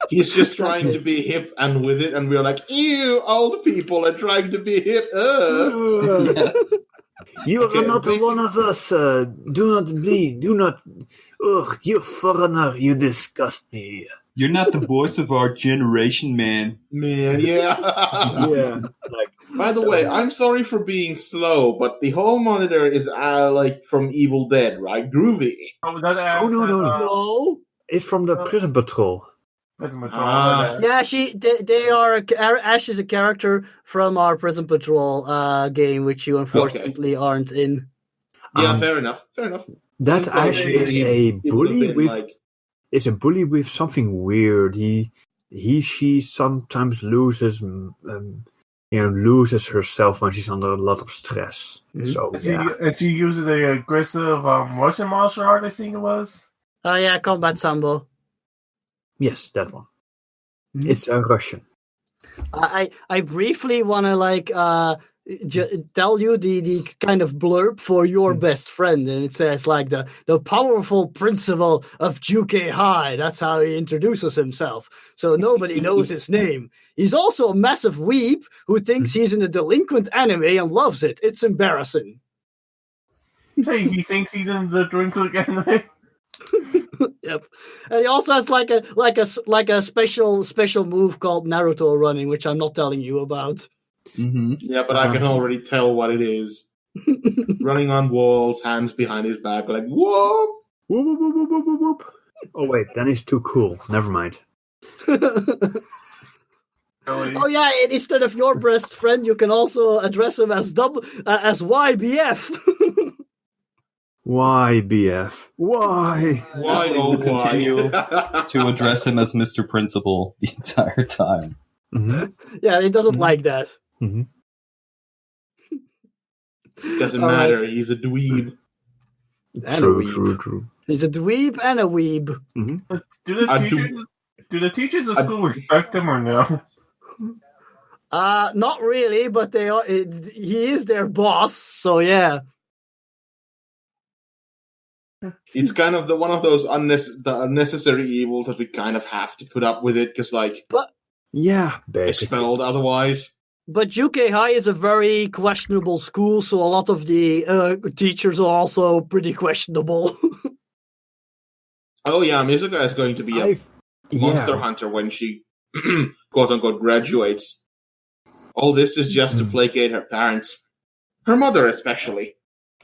He's just trying to be hip and with it, and we're like, ew, old people are trying to be hip. Yes. You are not one of us. Do not bleed. Do not. Ugh, you foreigner. You disgust me. You're not the voice of our generation, man. Man, yeah. Yeah. By the way, I'm sorry for being slow, but the hall monitor is like from Evil Dead, right? Groovy. Oh, no. It's from the Prison Patrol. Yeah, they are. Ash is a character from our Prison Patrol game, which you unfortunately aren't in. Yeah, fair enough. That Ash is a bully is a bully with something weird. She sometimes loses herself when she's under a lot of stress. So and she uses a aggressive Russian martial art. I think it was. Oh yeah, combat sambo. Yes, that one. It's a Russian. I briefly want to tell you the kind of blurb for your best friend, and it says like the powerful principal of Juke High. That's how he introduces himself. So nobody knows his name. He's also a massive weeb who thinks he's in a delinquent anime and loves it. It's embarrassing. He thinks he's in the delinquent anime. Yep, and he also has like a special move called Naruto running, which I'm not telling you about. Yeah, but I can already tell what it is. Running on walls, hands behind his back, like whoop, whoop, whoop, whoop, whoop, whoop, whoop. Oh wait, then he's too cool. Never mind. Oh yeah, and instead of your best friend, you can also address him as YBF. Why, BF? Why? Why? We'll continue to address him as Mr. Principal the entire time. Yeah, he doesn't like that. Doesn't matter. Right. He's a dweeb. True. He's a dweeb and a weeb. Do Do the teachers at school respect him or no? Not really, but they are. He is their boss, so yeah. It's kind of one of those unnecessary evils that we kind of have to put up with it because, like, Yeah, basically. expelled otherwise. But UK High is a very questionable school, so a lot of the teachers are also pretty questionable. Oh yeah, Misuka is going to be a monster Yeah. hunter when she quote unquote graduates. All this is just to placate her parents, her mother especially.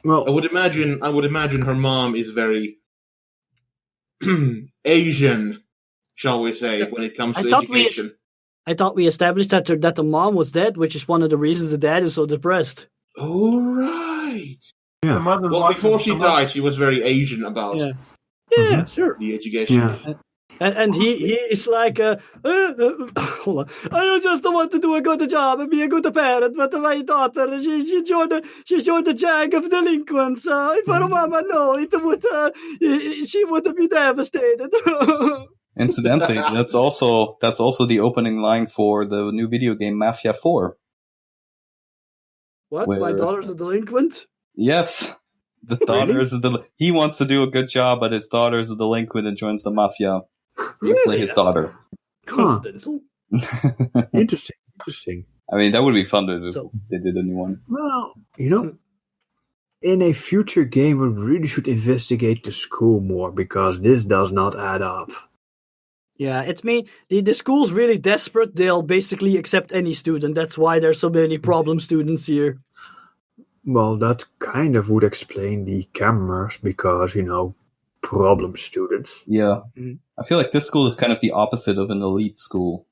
Well, I would imagine her mom is very Asian, shall we say, when it comes to education. I thought we established that the mom was dead, which is one of the reasons the dad is so depressed. Oh right. Yeah. The mother's Well, watching before she the mother- died, she was very Asian about Yeah, sure. the education. yeah. And he is like, hold on. I just want to do a good job and be a good parent, but my daughter, she joined the gang of delinquents. If her mama know, she would be devastated. Incidentally, that's also the opening line for the new video game Mafia 4. What? My Where- daughter's a delinquent? Yes, the daughter is he wants to do a good job, but his daughter is a delinquent and joins the mafia. You play his daughter. Coincidental. Interesting. I mean, that would be fun if So- they did a new one. Well, in a future game, we really should investigate the school more because this does not add up. Yeah, it's me. The school's really desperate. They'll basically accept any student. That's why there's so many problem students here. Well, that kind of would explain the cameras because, problem students. Yeah, Mhm. I feel like this school is kind of the opposite of an elite school.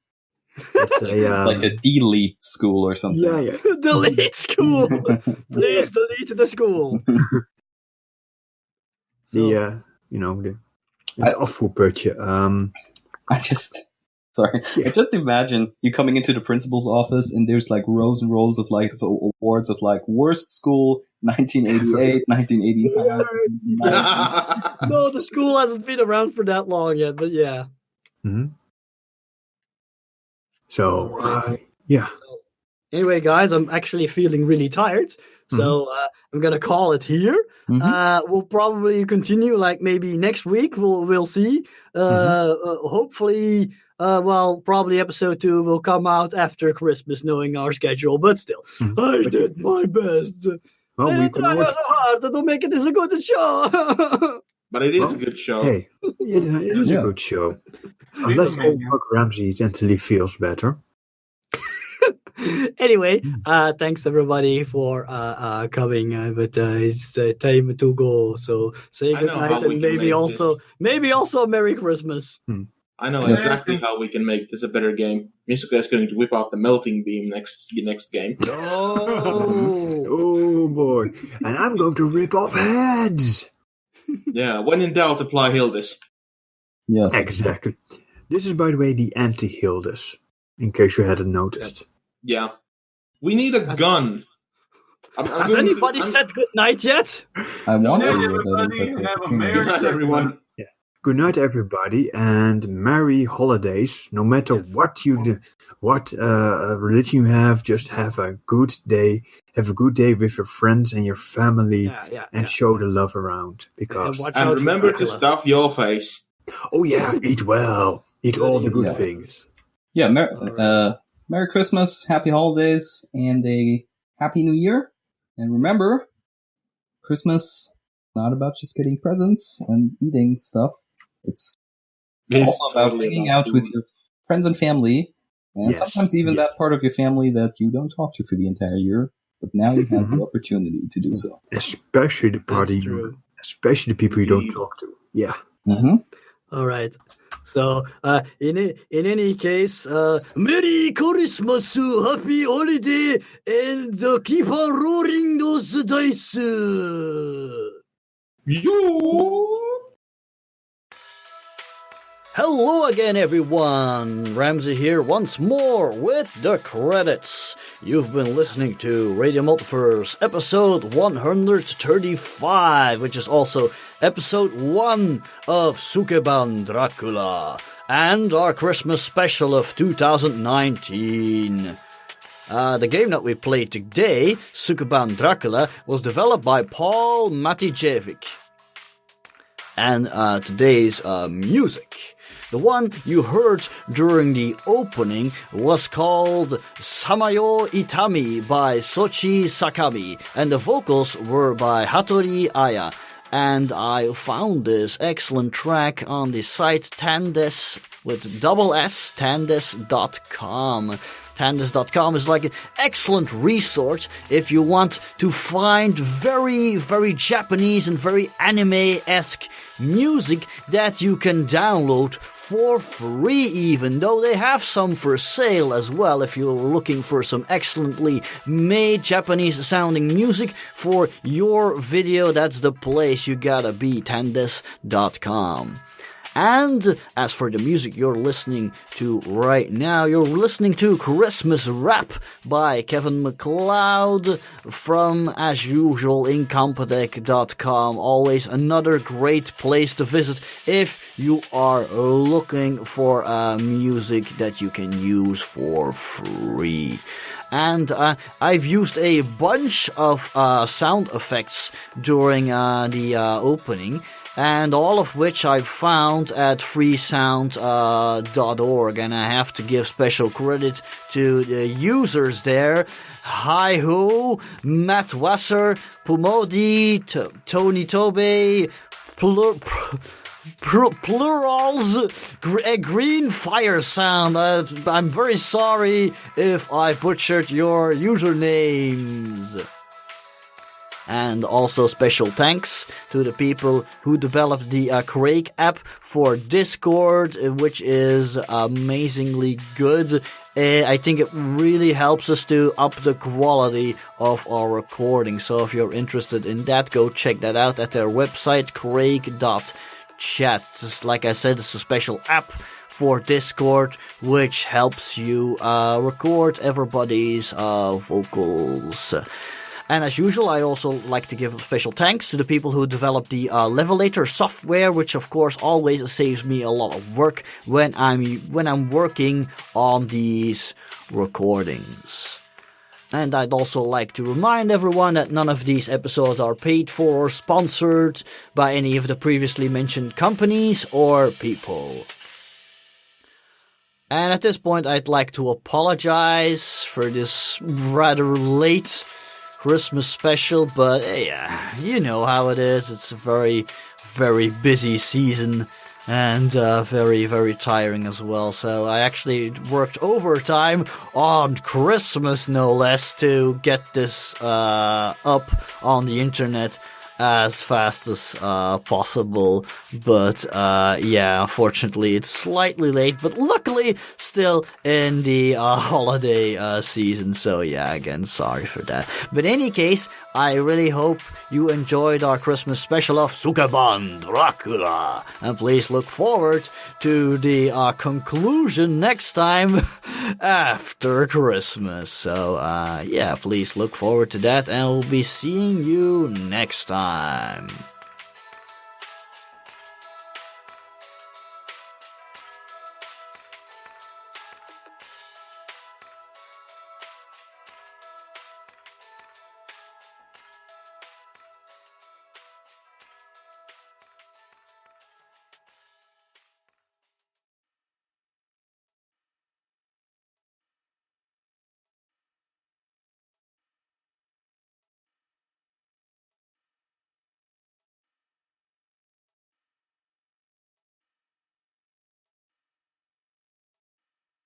It's a, It's like a delete school or something. yeah. Delete school. Please delete the school. Het afvoerputje. I just imagine you coming into the principal's office and there's like rows and rows of like the awards of like worst school 1988, 1989. No, the school hasn't been around for that long yet, but yeah. So, So, anyway, guys, I'm actually feeling really tired, so I'm gonna call it here. We'll probably continue, like maybe next week. We'll see. Hopefully, probably episode 2 will come out after Christmas, knowing our schedule. But still, I did my best. well, we I can tried always... so hard to make it as a good show. But it is a good show. Hey, it is a good show. Unless old Buck Ramsey gently feels better. Anyway, thanks everybody for coming, but it's time to go. So say I good know how night we and can maybe also Merry Christmas. I know Yes. exactly how we can make this a better game. Misuka is going to whip out the melting beam next game. No. Oh boy. And I'm going to rip off heads. Yeah, when in doubt, apply Hildes. Yes. Exactly. This is, by the way, the anti-Hildes, in case you hadn't noticed. Yeah. We need a gun. Has anybody said good night yet? I want Good night, to. everybody. Have a Merry Good night, everyone. Good night, everybody, and merry holidays. No matter what religion you have, just have a good day. Have a good day with your friends and your family, and show the love around. Because And remember to stuff your face. oh yeah, eat well, eat all the good Yeah. things. Yeah, Merry Christmas, Happy Holidays, and a Happy New Year. And remember, Christmas not about just getting presents and eating stuff. It's also about hanging out with your friends and family, and Yes, sometimes even yes. that part of your family that you don't talk to for the entire year. But now you have the opportunity to do so. Especially the party, true. especially the people you don't talk to. Yeah. Mm-hmm. All right. So, in any case, Merry Christmas, Happy Holiday, and keep on rolling those dice. Hello again, everyone. Ramsey here once more with the credits. You've been listening to Radio Multiverse episode 135, which is also episode 1 of Sukeban Dracula. and our Christmas special of 2019. The game that we played today, Sukeban Dracula, was developed by Paul Matijevic. And today's music, the one you heard during the opening, was called Samayo Itami by Sochi Sakami, and the vocals were by Hattori Aya. And I found this excellent track on the site Tandes with double S, Tandes.com. Tandes.com is like an excellent resource if you want to find very, very Japanese and very anime-esque music that you can download for free, even though they have some for sale as well. If you're looking for some excellently made Japanese sounding music for your video, that's the place you gotta be, Tandes.com. And as for the music you're listening to right now, you're listening to Christmas Rap by Kevin MacLeod from, as usual, Incompetech.com. Always another great place to visit if you are looking for music that you can use for free. And I've used a bunch of sound effects during the opening, and all of which I found at freesound.org, and I have to give special credit to the users there. Hi-Ho, Matt Wasser, Pumodi, Tony Tobe, Plurals, Green Fire Sound. I'm very sorry if I butchered your usernames. And also special thanks to the people who developed the Craig app for Discord, which is amazingly good. I think it really helps us to up the quality of our recording. So if you're interested in that, go check that out at their website, craig.chat. Just like I said, it's a special app for Discord, which helps you record everybody's vocals. And as usual, I also like to give special thanks to the people who developed the Levelator software, which of course always saves me a lot of work when I'm working on these recordings. And I'd also like to remind everyone that none of these episodes are paid for or sponsored by any of the previously mentioned companies or people. And at this point, I'd like to apologize for this rather late Christmas special, but yeah, you know how it is. It's a very, very busy season and very, very tiring as well. So I actually worked overtime on Christmas, no less, to get this up on the internet as fast as possible. But yeah, unfortunately it's slightly late, but luckily still in the holiday season. So yeah, again, sorry for that. But in any case, I really hope you enjoyed our Christmas special of Sukeban Dracula, and please look forward to the conclusion next time after Christmas. So yeah, please look forward to that, and we'll be seeing you next time.